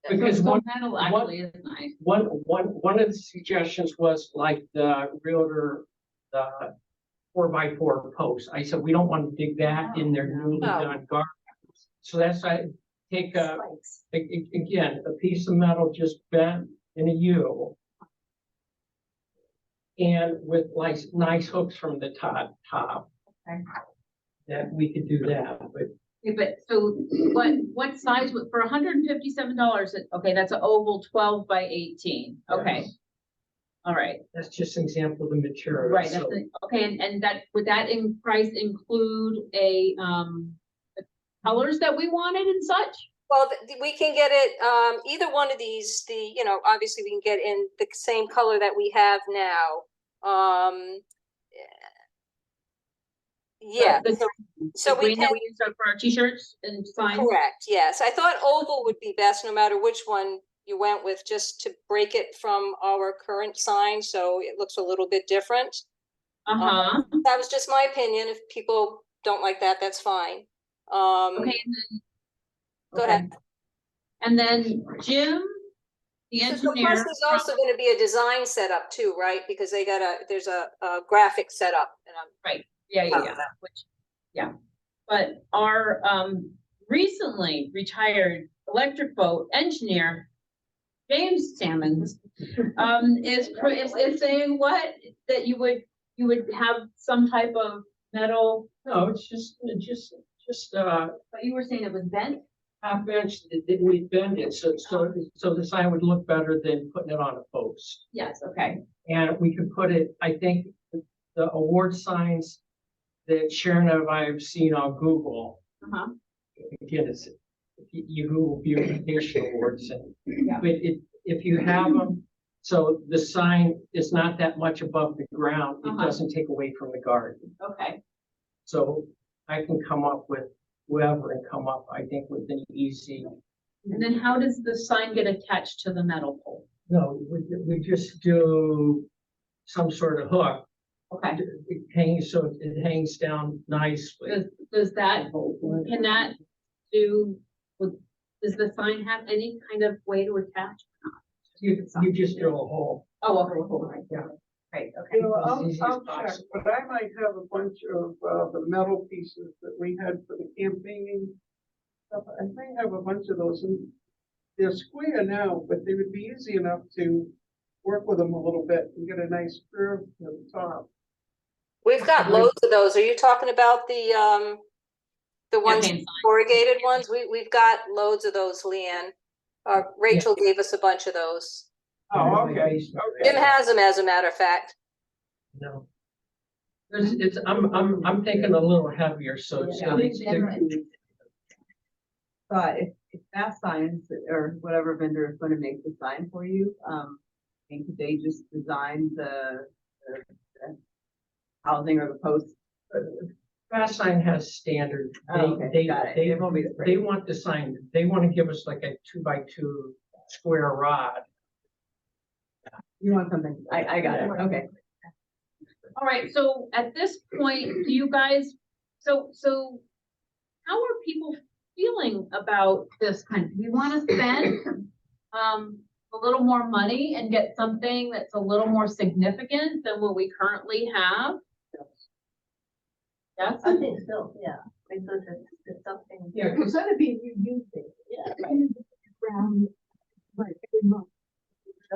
because So one, metal actually is nice. one of the suggestions was like the realtor, the 4x4 post. I said, we don't want to dig that in their newly done garden. So that's, I take again, a piece of metal just bent in a U. And with like nice hooks from the top. Okay. That we could do that, but Okay, but so what size for $157? Okay, that's an oval 12 by 18. Okay. Yes. All right. that's just an example of the material. Right. So- Okay. And that would that in price include the colors that we wanted and such? Well, we can get it, either one of these, obviously we can get in the same color that we have now. Yeah, so The we green that can, we use for our t-shirts and signs. correct, yes. I thought oval would be best no matter which one you went with, just to break it from our current sign, so it looks a little bit different. That was just my opinion. If people don't like that, that's fine. Okay. Go ahead. And then Jim, the So engineer. plus there's also gonna be a design setup too, right? Because there's a graphic setup and I'm. Yeah. But our recently retired electric boat engineer, James Sammons, is saying what, that you would have some type of metal, No, it's just, but you were saying it was bent? half inch that we bend it, so the sign would look better than putting it on a post. Yes, okay. And we could put it, I think, the award signs that Sharon and I have seen on Google, Uh-huh. Again, it's, you Google beautification awards and, Yeah. but if you have them, so the sign is not that much above the ground, it Uh-huh. doesn't take away from the garden. Okay, So I can come up with whoever and come up, I think, with an easy, And then how does the sign get attached to the metal pole? no, we just do some sort of hook. Okay, It hangs, so it hangs down nicely. does that, can that does the sign have any kind of way to attach? You just drill a hole. Oh, okay, Yeah. Great, okay. You know, As easy as I'll check, possible. but I might have a bunch of, the metal pieces that we had for the campaigning stuff. I might have a bunch of those, and they're square now, but they would be easy enough to work with them a little bit and get a nice curve to the top. We've got loads of those. Are you talking about the ones, Campaign sign. corrugated ones? We've got loads of those, Leanne. Rachel gave us a bunch of those. Oh, okay, Jim okay. has them, as a matter of fact. No. It's, I'm thinking a little heavier, so it's. Yeah. But if Fast Signs or whatever vendor is gonna make the sign for you, and could they just design the housing or the post? Fast Sign has standard. Oh, okay, got it. They've always They want the sign, they want to give us like a 2x2 square rod. You want something, I got it, okay. All right, so at this point, do you guys, so how are people feeling about this kind? Do we want to spend a little more money and get something that's a little more significant than what we currently have? Yes. I think so, yeah, because it's something. Yeah, It's gonna be reusing, yeah. Ground, like every month.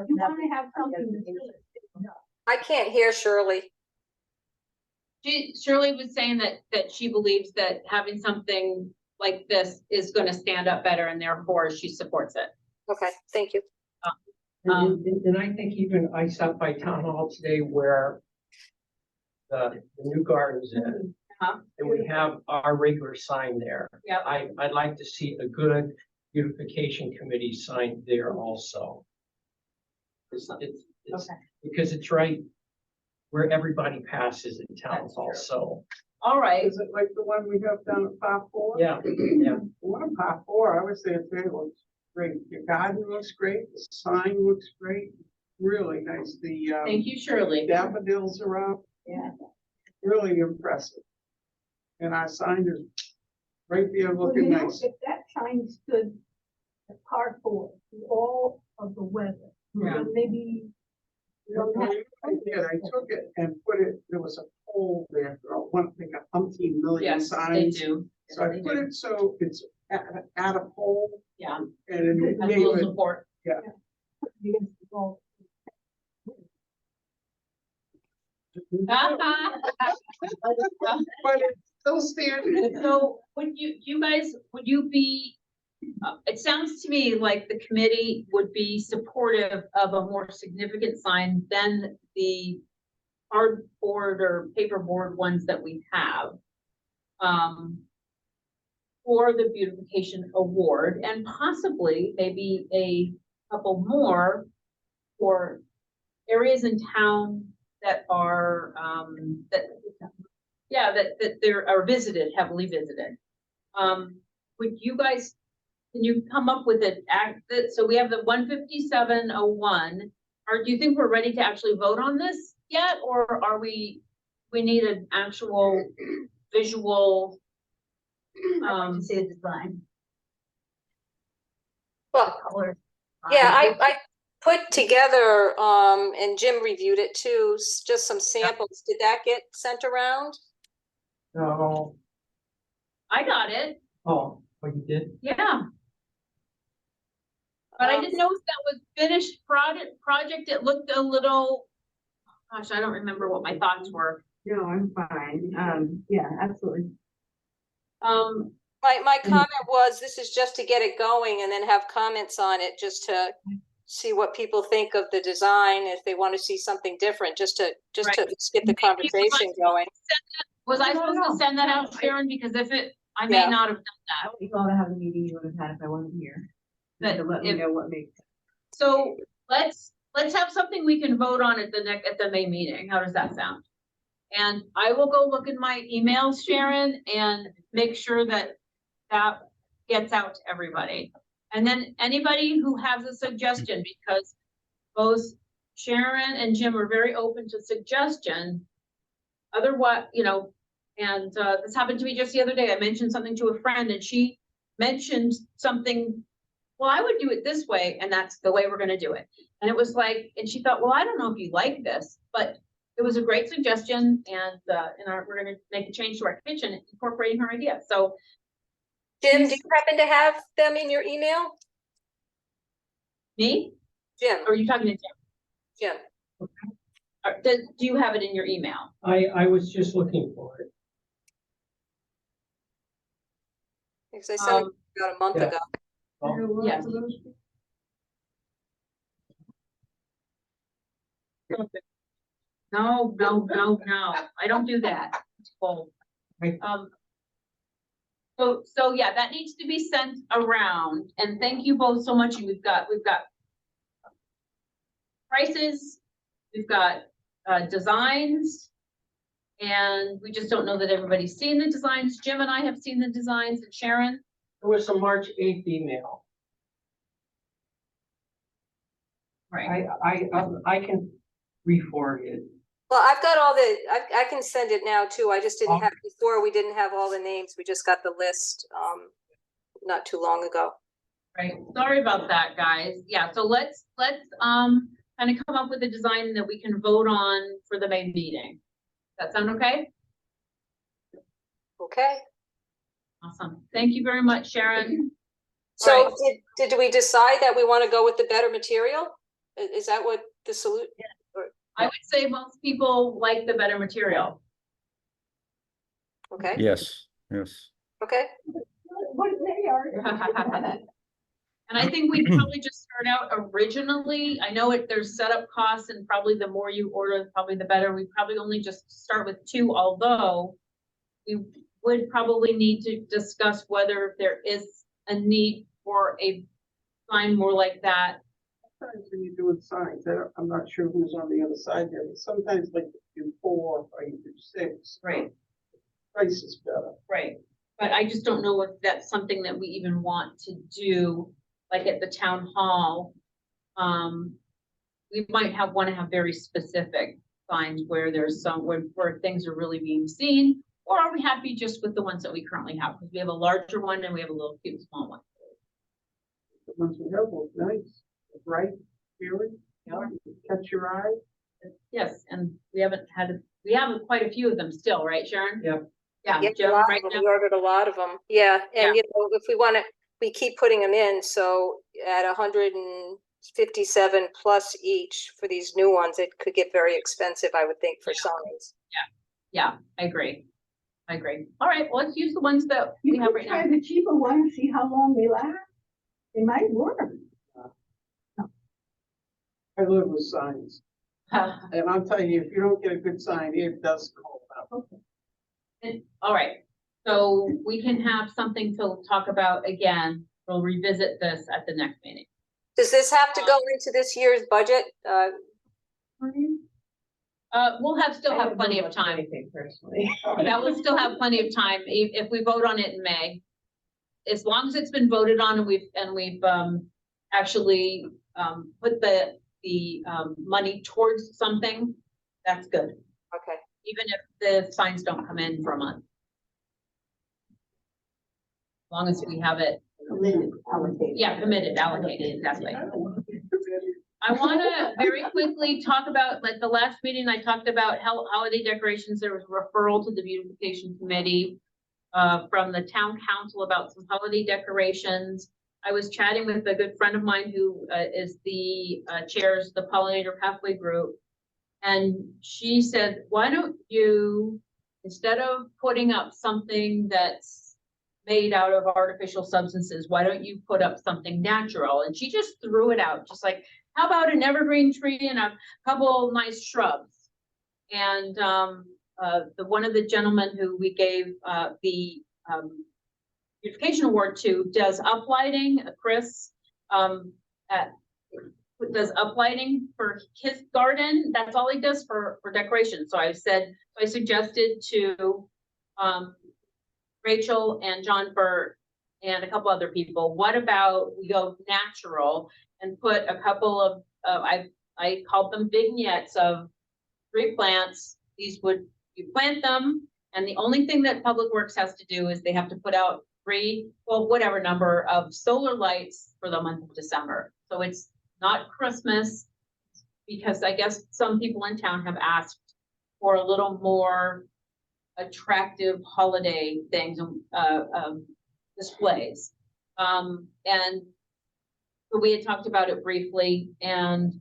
You wanna have something to do. I can't hear Shirley. Shirley was saying that she believes that having something like this is gonna stand up better and therefore she supports it. Okay, thank you. And I think even I stopped by town hall today where the new garden's in. Uh-huh. And we have our regular sign there. Yep. I'd like to see a good beautification committee sign there also. It's Okay. because it's right where everybody passes in town That's hall, true. so, All right, Is it like the one we have down at Park 4? yeah, yeah. The one at Park 4, I would say it looks great. Your garden looks great, the sign looks great, really nice. The thank you, Shirley. daffodils are up. Yeah. Really impressive. And our sign is right there looking nice. If that sign stood at Park 4 through all of the weather, Yeah. then maybe. we don't have- I did, I took it and put it, there was a pole there for one thing, a umpteen million Yes, they signs. do. So I Yes, put they do. it so it's at a pole Yeah, and it a gave little it, support. against the wall. but it still stands. So would you be, it sounds to me like the committee would be supportive of a more significant sign than the cardboard or paperboard ones that we have. For the beautification award and possibly maybe a couple more for areas in town that are, that there are visited, heavily visited. Would you guys, can you come up with an so we have the 15701. Or do you think we're ready to actually vote on this yet? Or are we need an actual visual? See a design, Well, color. yeah, I put together, and Jim reviewed it too, just some samples. Did that get sent around? No, I got it, oh, you did? yeah. But I didn't know if that was finished project. It looked a little, gosh, I don't remember what my thoughts were. No, I'm fine. Yeah, absolutely. My comment was, this is just to get it going and then have comments on it, just to see what people think of the design, if they want to see something different, just to Right. get the conversation going. Was I supposed to send that out, Sharon? Because if it I may Yeah. not have done I that. would love to have a meeting you would have had if I wasn't here. But To let me if- know what makes. So let's have something we can vote on at the May meeting. How does that sound? And I will go look in my emails, Sharon, and make sure that that gets out to everybody. And then anybody who has a suggestion, because both Sharon and Jim are very open to suggestion. Otherwise, you know, and this happened to me just the other day. I mentioned something to a friend and she mentioned something. Well, I would do it this way, and that's the way we're gonna do it. And it was like, and she thought, well, I don't know if you like this, but it was a great suggestion, and we're gonna make a change to our kitchen, incorporating her idea. So Jim, do you happen to have them in your email? me, Jim, or are you talking to Jim? Jim. Do you have it in your email? I was just looking for it. Because I sent it Um, about a month yeah. ago. Oh, Yes. No, I don't do that. It's full. Right. So yeah, that needs to be sent around, and thank you both so much. We've got prices, we've got designs, and we just don't know that everybody's seen the designs. Jim and I have seen the designs, and Sharon. There was a March 8th email. Right. I can re-forward it. Well, I've got all the, I can send it now too. I just didn't Oh. have, before we didn't have all the names. We just got the list, not too long ago. Right, sorry about that, guys. Yeah, so let's kind of come up with a design that we can vote on for the May meeting. That sound okay? Okay. Awesome. Thank you very much, Sharon. So Right. did we decide that we want to go with the better material? Is that what the solution? I would say most people like the better material. Okay, Yes, yes. okay. What they are. And I think we'd probably just start out originally. I know there's setup costs, and probably the more you order, probably the better. We probably only just start with 2, although we would probably need to discuss whether there is a need for a sign more like that. Sometimes when you're doing signs, I'm not sure who's on the other side there, but sometimes like you do 4 or you do 6. Right. Price is better. Right, but I just don't know if that's something that we even want to do, like at the town hall. We might want to have very specific signs where there's where things are really being seen, or are we happy just with the ones that we currently have? Because we have a larger one and we have a little cute small one. The ones we have look nice, bright, feeling, catch your eye. Yes, and we have quite a few of them still, right, Sharon? Yep. Yeah, Yeah, a Jim, lot right of now. them. We ordered a lot of them. Yeah, and Yeah. you know, if we want to, we keep putting them in. So at 157 plus each for these new ones, it could get very expensive, I would think, for signs. Yeah, I agree. All right, well, let's use the ones that we You have could right now. try the cheaper one, see how long they last. They might work. I live with signs, and I'm telling you, if you don't get a good sign, it does call out. All right, so we can have something to talk about again. We'll revisit this at the next meeting. Does this have to go into this year's budget? We'll still have plenty of time. Anything personally. That will still have plenty of time if we vote on it in May. As long as it's been voted on and we've actually put the money towards something, that's good. Okay. Even if the signs don't come in for a month. As long as we have it, yeah, committed, allocated, exactly. I want to very quickly talk about, like the last meeting, I talked about holiday decorations. There was a referral to the beautification committee from the town council about some holiday decorations. I was chatting with a good friend of mine who is chairs the Pollinator Pathway Group. And she said, why don't you, instead of putting up something that's made out of artificial substances, why don't you put up something natural? And she just threw it out, just like, how about an evergreen tree and a couple nice shrubs? And one of the gentlemen who we gave the Beautification Award to does uplighting, Chris, does uplighting for his garden. That's all he does for decoration. So I suggested to, Rachel and John and a couple other people, what about we go natural and put a couple of, I called them vignettes of 3 plants. These you plant them, and the only thing that Public Works has to do is they have to put out 3, well, whatever number of solar lights for the month of December. So it's not Christmas, because I guess some people in town have asked for a little more attractive holiday things, displays. And so we had talked about it briefly, and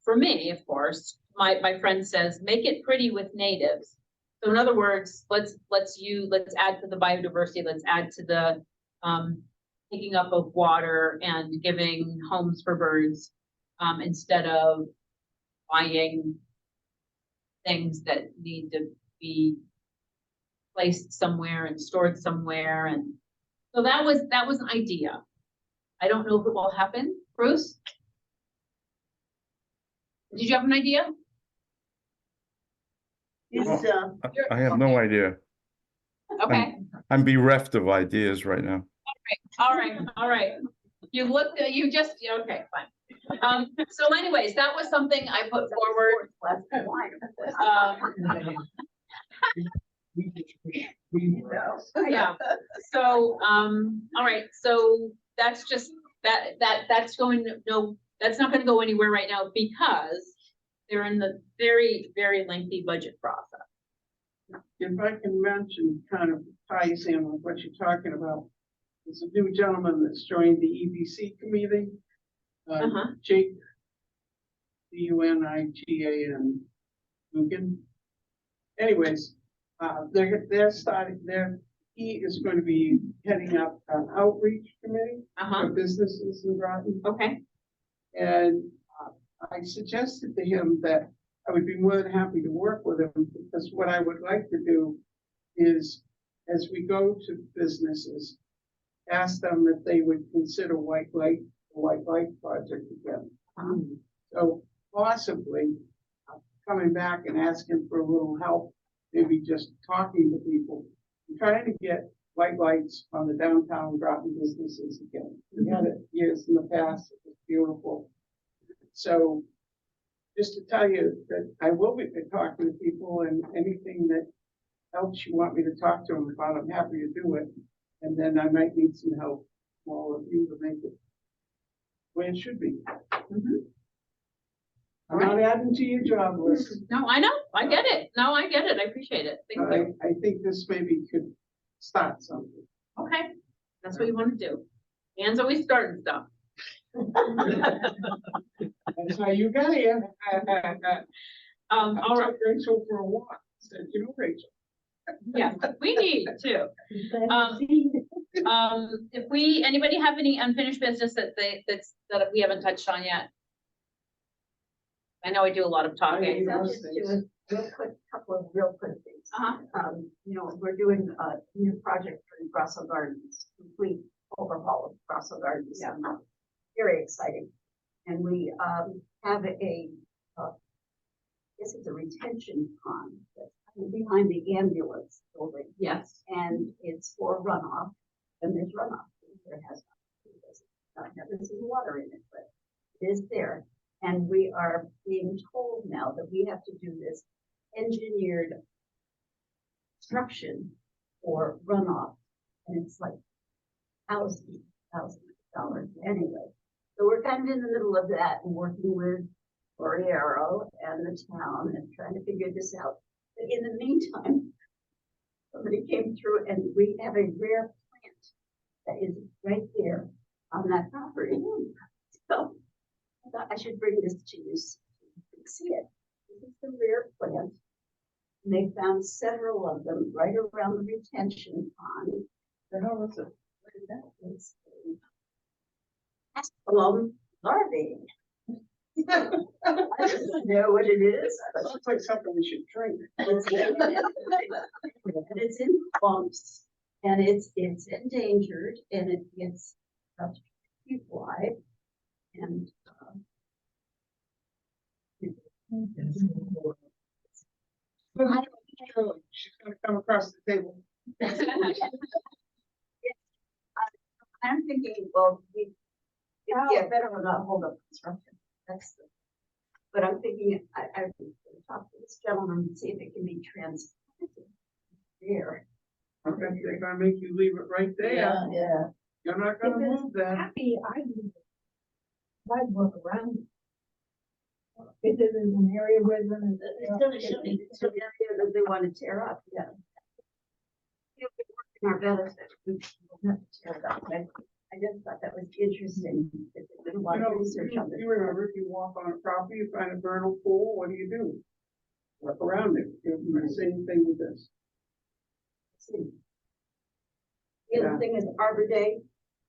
for me, of course, my friend says, make it pretty with natives. So in other words, let's add to the biodiversity, let's add to the taking up of water and giving homes for birds, instead of buying things that need to be placed somewhere and stored somewhere. And so that was an idea. I don't know if it will happen. Bruce? Did you have an idea? I have no idea. Okay. I'm bereft of ideas right now. All right. You looked, okay, fine. So anyways, that was something I put forward. Yeah, so, all right, so that's just, that's not gonna go anywhere right now, because they're in the very, very lengthy budget process. If I can mention, kind of ties in with what you're talking about. There's a new gentleman that's joined the EBC committee, Jake, Unigan, Dugan. Anyways, they're starting there. He is going to be heading up an outreach committee for businesses in Groton. Okay. And I suggested to him that I would be more than happy to work with him, because what I would like to do is, as we go to businesses, ask them if they would consider white light project again. So possibly coming back and asking for a little help, maybe just talking to people, and trying to get white lights on the downtown Groton businesses again. We had it years in the past. It was beautiful. So just to tell you that I will be talking to people, and anything that else you want me to talk to them about, I'm happy to do it. And then I might need some help from all of you to make it where it should be. I'm not adding to your job list. No, I know, I get it. No, I get it. I appreciate it. Thank you. I think this maybe could start something. Okay, that's what you want to do. Dan's always starting stuff. That's how you got here. All right. took Rachel for a walk. Said, you know, Rachel. Yes, we need to. If anybody have any unfinished business that we haven't touched on yet? I know I do a lot of talking. I'll just do a real quick, couple of real quick things. You know, we're doing a new project for Russell Gardens, complete overhaul of Russell Gardens. Yeah. Very exciting. And we have I guess it's a retention pond that's behind the ambulance building. Yes. And it's for runoff, and there's runoff. There has not there's water in it, but it is there. And we are being told now that we have to do this engineered construction for runoff, and it's like thousands of dollars anyway. So we're kind of in the middle of that and working with Floriero and the town and trying to figure this out. But in the meantime, somebody came through, and we have a rare plant that is right there on that property. So I thought I should bring this to you so you can see it. This is the rare plant. And they found several of them right around the retention pond. The hell is it? What is that? It's Asplum larvae. I don't know what it is. That looks like something we should drink. And it's in clumps, And it's endangered and it's wide. And She's gonna come across the table. I'm thinking, well, yeah, better not hold up construction. But I'm thinking, I would talk to this gentleman and see if it can be transplanted there. Okay, they're gonna make you leave it right there. Yeah. You're not gonna move that. Happy, I'd work around. Is it in an area where it's an area that they want to tear up, yeah. Our benefit, we don't have to tear it up. I just thought that was interesting. There's been a lot of research on this. You remember, if you walk on a property, you find a vernal pool, what do? Work around it. You do the same thing with this. The other thing is Arbor Day.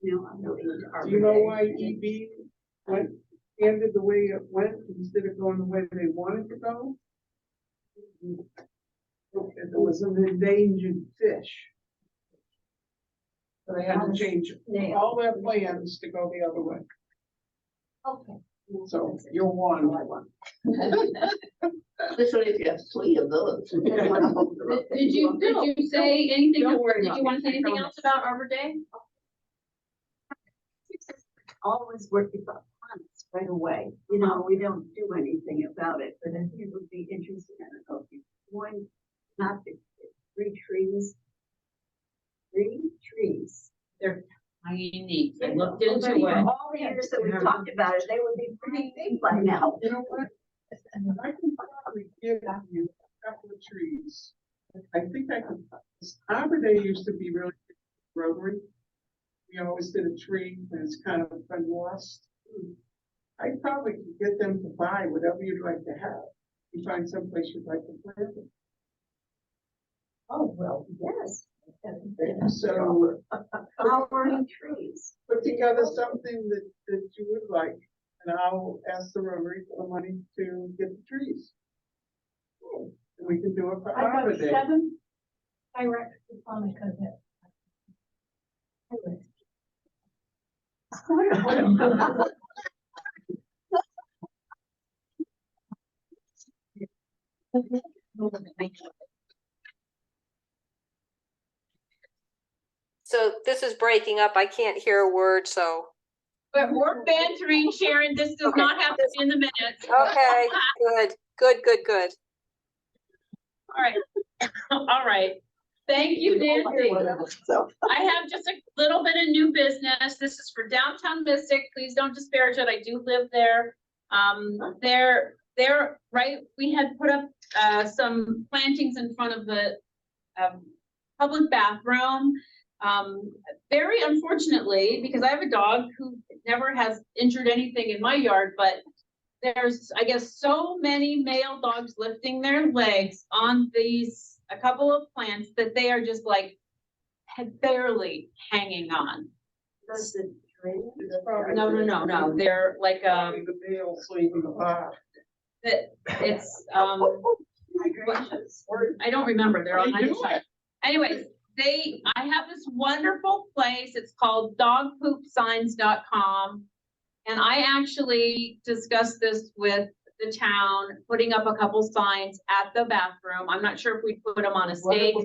No, I'm not into Arbor Do Day. you know why EB ended the way it went instead of going the way they wanted to go? It was an endangered fish. So they had to change all their plans to go the other way. Okay. So you're one. Especially if you have 3 of those. Did you say anything, Don't worry did about you want to say it. anything else about Arbor Day? Always working about plants right away. You know, we don't do anything about it, but I think it would be interesting. I don't know if you're going not to 3 trees. 3 trees. They're tiny. I looked Well, into for it. all the years that we talked about it, they would be pretty big by now. You know what? I can probably give you a couple of trees. I think I can. Arbor Day used to be really Rotary. We always did a tree and it's kind of been lost. I probably could get them to buy whatever you'd like to have. You find someplace you'd like to plant it. Oh, well, yes. So Flowering trees. put together something that you would like, and I'll ask the Rotary for the money to get the trees. And we can do it for Arbor Day. 7 direct Monica. So this is breaking up. I can't hear a word, so. But we're bantering, Sharon. This does Okay. not have to be in the minutes. Okay, good. All right. All right. Thank you, Nancy. I have just a little bit of new business. This is for downtown Mystic. Please don't disparage it. I do live there. They're right. We had put up some plantings in front of the public bathroom. Very unfortunately, because I have a dog who never has injured anything in my yard, but there's, I guess, so many male dogs lifting their legs on a couple of plants that they are just like barely hanging on. No. They're like, Probably the male sleeping apart. it's, I don't remember. They're on my side. Anyways, I have this wonderful place. It's called dogpoopsigns.com. And I actually discussed this with the town, putting up a couple signs at the bathroom. I'm not sure if we put them on a stake.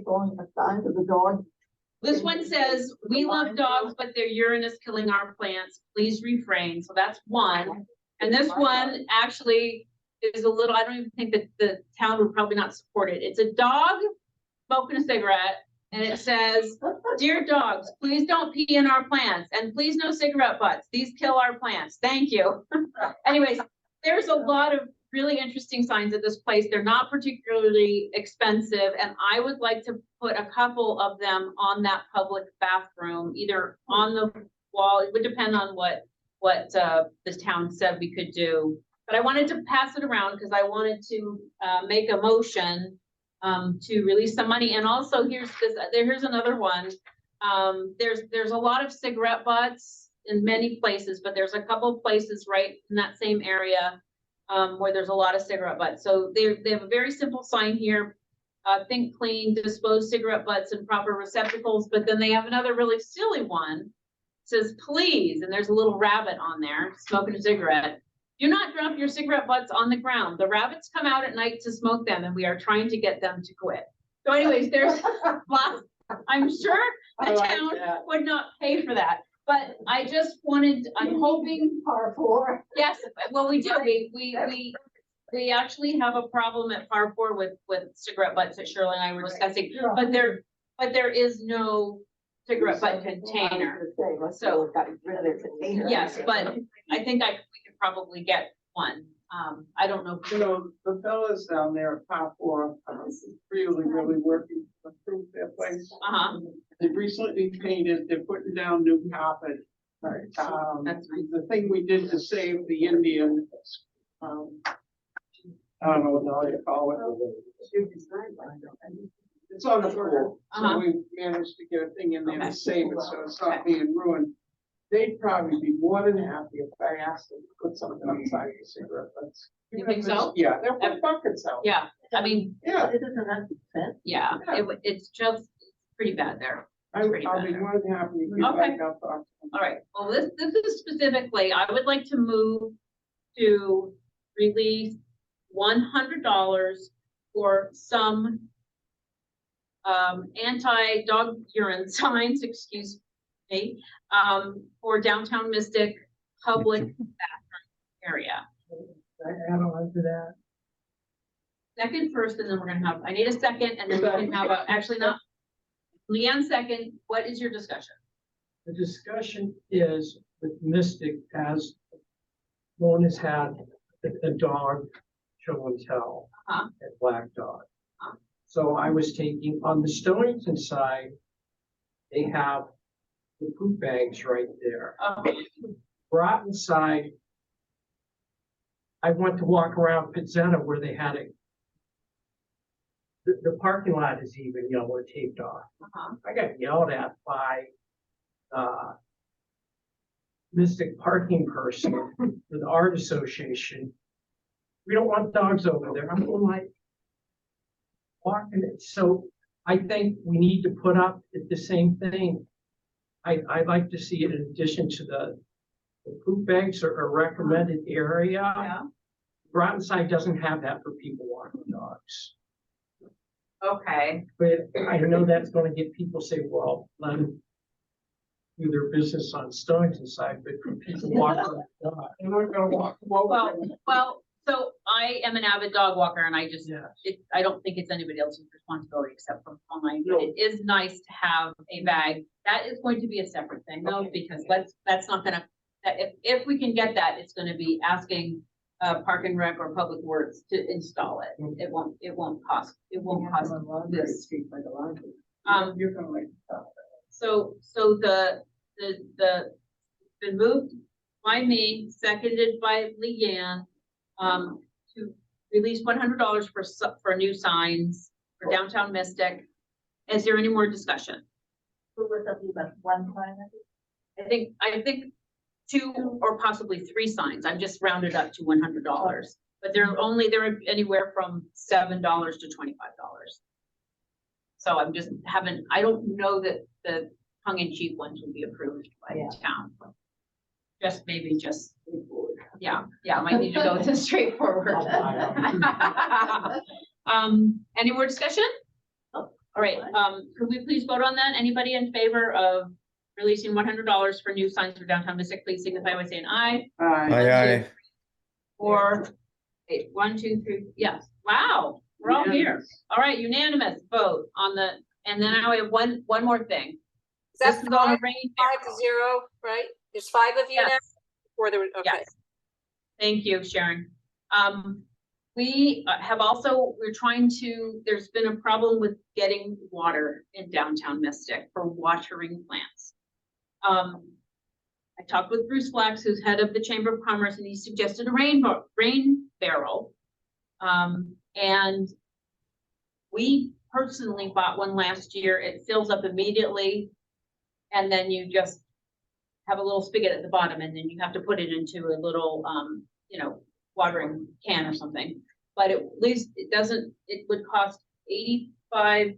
This one says, "We love dogs, but their urine is killing our plants. Please refrain." So that's one. And this one actually is a little, I don't even think that the town would probably not support it. It's a dog smoking a cigarette. And it says, "Dear dogs, please don't pee in our plants, and please no cigarette butts. These kill our plants. Thank you." Anyways, there's a lot of really interesting signs at this place. They're not particularly expensive, and I would like to put a couple of them on that public bathroom, either on the wall. It would depend on what the town said we could do. But I wanted to pass it around because I wanted to make a motion to release some money. And also here's another one. There's a lot of cigarette butts in many places, but there's a couple places right in that same area where there's a lot of cigarette butts. So they have a very simple sign here. think clean, dispose cigarette butts in proper receptacles, but then they have another really silly one. Says, please, and there's a little rabbit on there smoking a cigarette. Do not drop your cigarette butts on the ground. The rabbits come out at night to smoke them, and we are trying to get them to quit. So anyways, there's lots, I'm sure the town would not pay for that, but I just wanted, I'm hoping. Par four. Yes, well, we do, we actually have a problem at Par 4 with cigarette butts that Shirley and I were discussing, but there is no cigarette butt container. So, yes, but I think we could probably get one. I don't know. You know, the fellas down there at Pop Four, really working to improve their place. They recently painted, they're putting down new carpet. Right. That's nice. The thing we did to save the Indian, I don't know what you call it. It's on the floor, so we managed to get a thing in there to save it, so it's not being ruined. They'd probably be more than happy if I asked them to put something outside the cigarette butts. You think so? Yeah, they'll put buckets out. Yeah, I mean, Yeah, It doesn't have to fit. yeah, it's just pretty bad there. I'll pretty be bad there. more than happy if you Okay. like that thought. All right, well, this is specifically, I would like to move to release $100 for some anti-dog urine signs, excuse me, for downtown Mystic public bathroom area. I don't want to do that. Second first, and then we're gonna have, I need a second, and then we can have actually not. Leanne second, what is your discussion? The discussion is with Mystic, as one has had a dog show and tell at Black Dog. So I was taking, on the Stonington side, they have the poop bags right there. Groton side, I went to walk around Pizzetta where they had it. The parking lot is even yellow taped off. I got yelled at by Mystic parking person with the art association. We don't want dogs over there. I'm going like walking it. So I think we need to put up the same thing. I'd like to see it in addition to the poop bags or a recommended area. Yeah. Groton side doesn't have that for people walking dogs. Okay. But I know that's gonna get people say, well, let them do their business on Stonington side, but for people walking dogs, they're not gonna walk over. Well, so I am an avid dog walker, and I just, Yeah. I don't think it's anybody else's responsibility except for mine. No. It is nice to have a bag. That is going to be a separate thing though, because that's not gonna, if we can get that, it's gonna be asking Park and Rec or Public Works to install it. It won't cost this. You're gonna like. So been moved by me, seconded by Leanne, to release $100 for new signs for downtown Mystic. Is there any more discussion? Who was talking about one sign? I think 2 or possibly 3 signs. I've just rounded up to $100, but they're anywhere from $7 to $25. So I'm just I don't know that the tongue-in-cheek ones will be approved by the town. Yeah, I might need to go to straightforward. Any more discussion? All right, could we please vote on that? Anybody in favor of releasing $100 for new signs for downtown Mystic, please signify by saying aye. Aye. 4, 8, 1, 2, 3, yes. Wow, we're all here. All right, unanimous vote on the, and then now we have one more thing. That's This is on a rain. 5-0, right? There's 5 of you now? Yes. Or there, okay. Yes. Thank you, Sharon. We have also, there's been a problem with getting water in downtown Mystic for watering plants. I talked with Bruce Flax, who's head of the Chamber of Commerce, and he suggested a rain barrel. And we personally bought one last year. It fills up immediately. And then you just have a little spigot at the bottom, and then you have to put it into a little, watering can or something. But at least it would cost $85,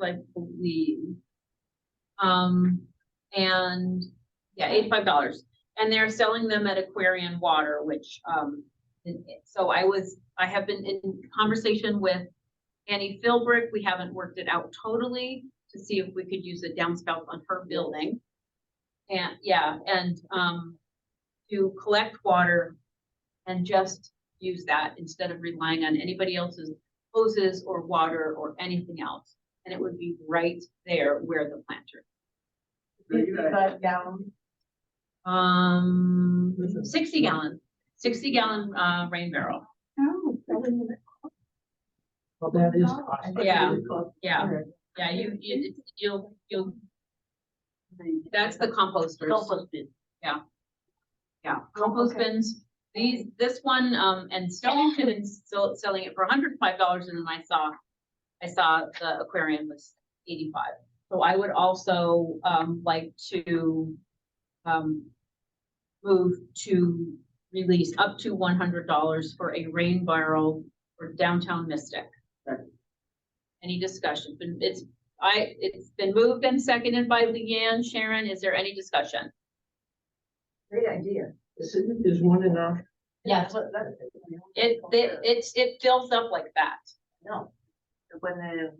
I believe. And yeah, $85. And they're selling them at Aquarian Water, which, so I have been in conversation with Annie Philbrick. We haven't worked it out totally to see if we could use a downspout on her building. And yeah, and, to collect water and just use that instead of relying on anybody else's hoses or water or anything else. And it would be right there where the planter. 55 gallons. 60 gallon rain barrel. Oh, Well, that is cost. Yeah. You'll, that's the composters. Compost bin. Yeah, compost bins. This one, and Stonington is still selling it for $105, and then I saw the aquarium was 85. So I would also, like to, move to release up to $100 for a rain barrel for downtown Mystic. Any discussion? It's been moved and seconded by Leanne. Sharon, is there any discussion? Great idea. Is one enough? Yes. It fills up like that. No. When the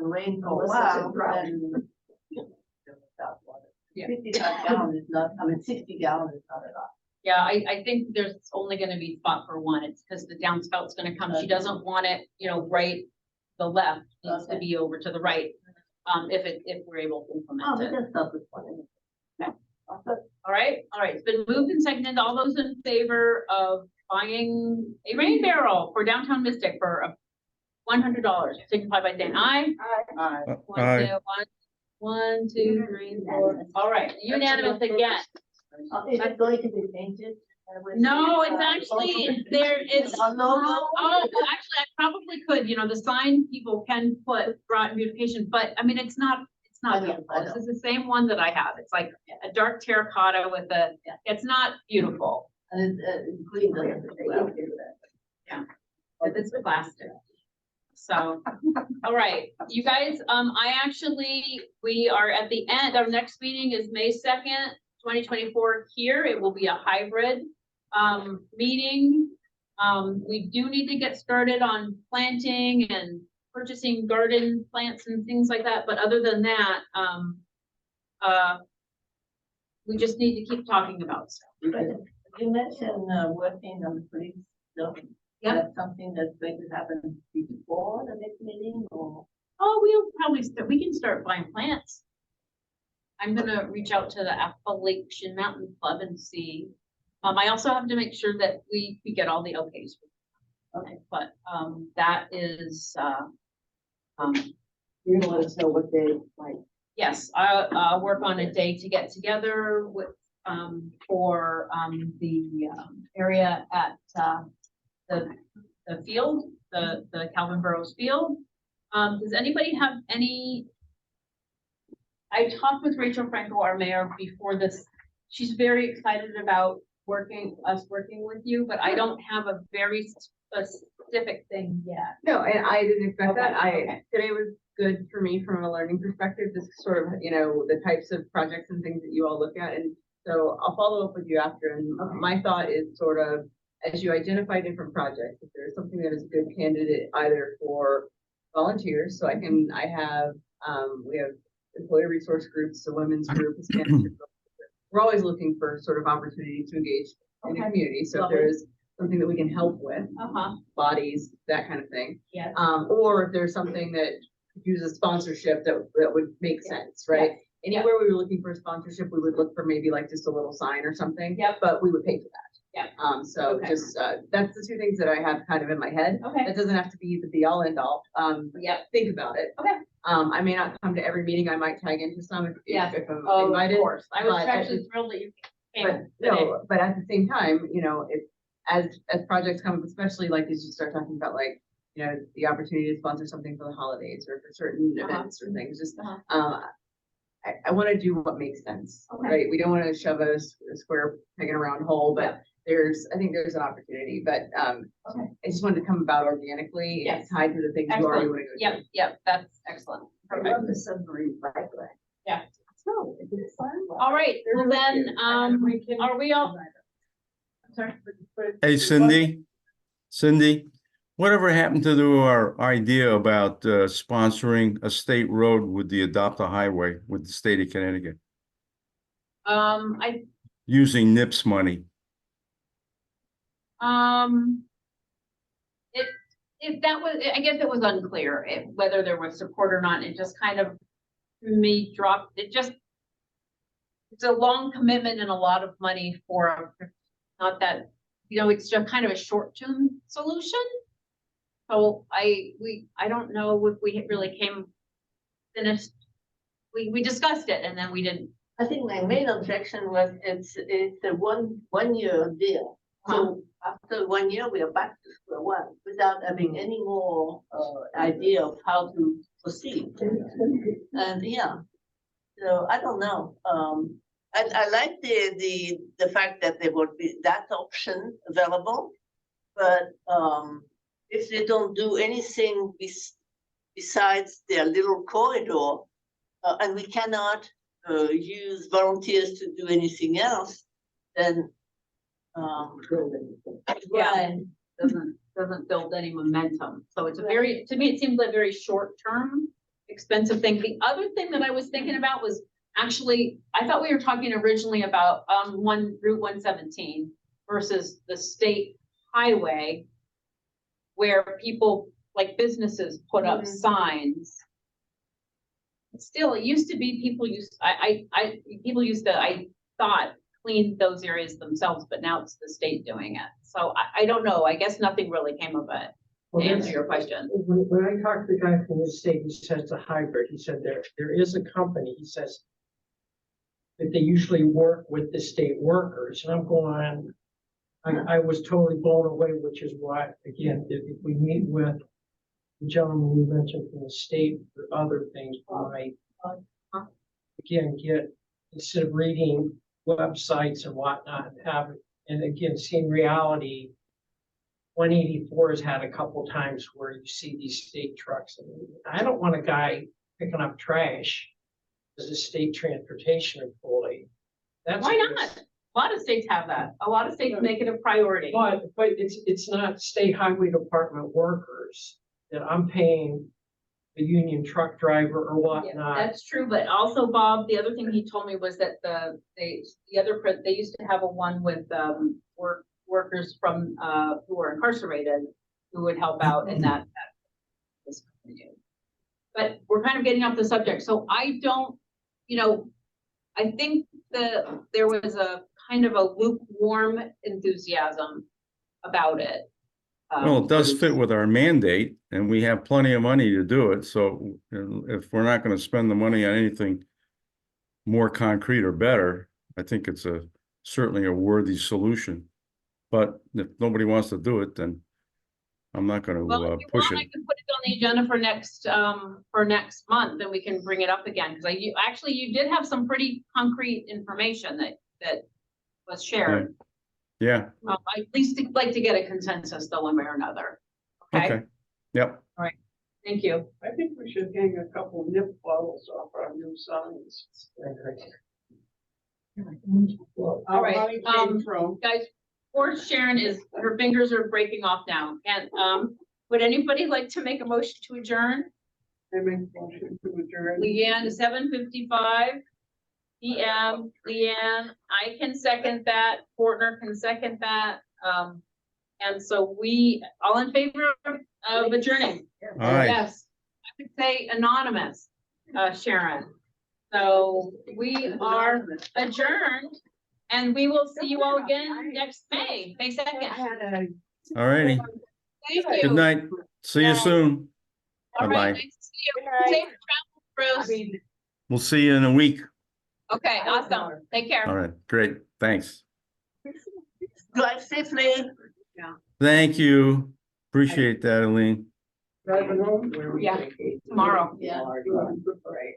rain goes Unless it's a out, drought. then. Yeah. 55 gallons is not, 60 gallons is not enough. Yeah, I think there's only gonna be spot for one. It's because the downspout's gonna come. She doesn't want it, right, the left needs to Okay. be over to the right. If we're able to Oh, implement we it. can stop this one. Okay. All right, it's been moved and seconded. All those in favor of buying a rain barrel for downtown Mystic for $100, signify by saying aye. Aye. Aye. One, two, 3, 4. All right, unanimous again. Is it going to be painted? No, it's actually, there is, Oh, no. actually, I probably could, the sign people can put Groton Beautification, but I mean, it's not I know, beautiful. I This know. is the same one that I have. It's like a dark terracotta with it's not beautiful. And it's green. It's plastic. So, all right, you guys, we are at the end. Our next meeting is May 2nd, 2024 here. It will be a hybrid meeting. We do need to get started on planting and purchasing garden plants and things like that. But other than that, we just need to keep talking about stuff. You mentioned working on the police stuff. Yeah. That's something that's going to happen before the next meeting or? Oh, we'll probably we can start buying plants. I'm gonna reach out to the Appalachian Mountain Club and see. I also have to make sure that we get all the okays. Okay, but that is You're gonna let us know what they like. yes, I'll work on a day to get together with for the area at the field, the Calvin Burrows field. Does anybody have any? I talked with Rachel Franco, our mayor, before this. She's very excited about working with you, but I don't have a very specific thing yet. No, and I didn't expect that. Okay. Today was good for me from a learning perspective, just sort of, the types of projects and things that you all look at. And so I'll follow up with you after. And my thought is sort of, as you identify different projects, if there's something that is a good candidate either for volunteers, so we have employee resource groups, a women's group, Hispanic group. We're always looking for sort of opportunity to engage in the community. So if there is something that we can help with, bodies, that kind of thing. Yes. Or if there's something that could use a sponsorship that would make sense, right? Anywhere we were looking for a sponsorship, we would look for maybe like just a little sign or something. Yep. But we would pay for that. Yeah. So Okay. just, that's the two things that I have kind of in my head. Okay. That doesn't have to be the be all end all. Think about it. Okay. I may not come to every meeting. I might tag into some if I'm Of invited. course. I was but- actually thrilled that you came. But today. no, but at the same time, if as projects come up, especially like as you start talking about like, the opportunity to sponsor something for the holidays or for certain events or things, just I want to do what makes sense, Okay. right? We don't want to shove a square peg in a round hole, but I think there's an opportunity, but, I just wanted to come about organically and Yes. tied to the things you already want to go do. Yep, that's excellent. I Perfect. love the submarine bikeway. Yeah. So, is it fun? All right, well then, are we all? Sorry. Hey, Cindy, whatever happened to our idea about sponsoring a state road with the Adopt a Highway with the state of Connecticut, I, using NIPS money? that was, I guess it was unclear whether there was support or not. It just kind of, me dropped, it's a long commitment and a lot of money for, not that, it's just kind of a short-term solution. So I don't know if we really finished, we discussed it and then we didn't. I think my main objection was it's a one year deal. So after 1 year, we are back to square one without having any more idea of how to proceed. And yeah, so I don't know. And I like the fact that there would be that option available, but if they don't do anything besides their little corridor, and we cannot use volunteers to do anything else, then Yeah, doesn't build any momentum. So it's to me, it seems like a very short-term, expensive thing. The other thing that I was thinking about was actually, I thought we were talking originally about Route 117 versus the state highway, where people, like businesses, put up signs. Still, it used to be people used to, I thought, clean those areas themselves, but now it's the state doing it. So I don't know. I guess nothing really came of it, Well, to answer that's- your question. When I talked to the guy from the state, he says it's a hybrid. He said there is a company, he says, that they usually work with the state workers, and I'm going, I was totally blown away, which is why, again, if we meet with the gentleman you mentioned from the state for other things, I again, instead of reading websites and whatnot, and again, seeing reality. 184 has had a couple times where you see these state trucks, and I don't want a guy picking up trash as a state transportation employee. That's Why not? A lot of states have that. A lot of states make it a priority. But it's not state highway department workers that I'm paying a union truck driver or Yeah, whatnot. that's true, but also, Bob, the other thing he told me was that they used to have a one with workers from who were incarcerated who would help out in that. But we're kind of getting off the subject, so I don't, I think there was a kind of a lukewarm enthusiasm about it. Well, it does fit with our mandate, and we have plenty of money to do it. So if we're not going to spend the money on anything more concrete or better, I think it's certainly a worthy solution. But if nobody wants to do it, then I'm not going Well, to if you push want, it. I can put it on the agenda for next month, then we can bring it up again, because you did have some pretty concrete information that was shared. Yeah. I at least like to get a consensus though, one way or another. Okay, Yep. thank you. I think we should hang a couple nip bottles off our new signs. All right, Money came from. Guys, poor Sharon her fingers are breaking off now. And would anybody like to make a motion to adjourn? I make a motion to adjourn. Leanne, 7:55 PM. Leanne, I can second that. Fortner can second that. And so we, all in favor of adjourning? All right. Yes, I could say anonymous, Sharon. So we are adjourned, and we will see you all again next May 2nd. All righty. Thank you. Good night. See you soon. All right, Bye-bye. nice to see you. Good night. Safe travels, Bruce. We'll see you in a week. Okay, awesome. Take care. All right. Great. Thanks. drive safely. Thank you. Appreciate that, Aline. Driving home. Yeah, tomorrow. Yeah. Good parade.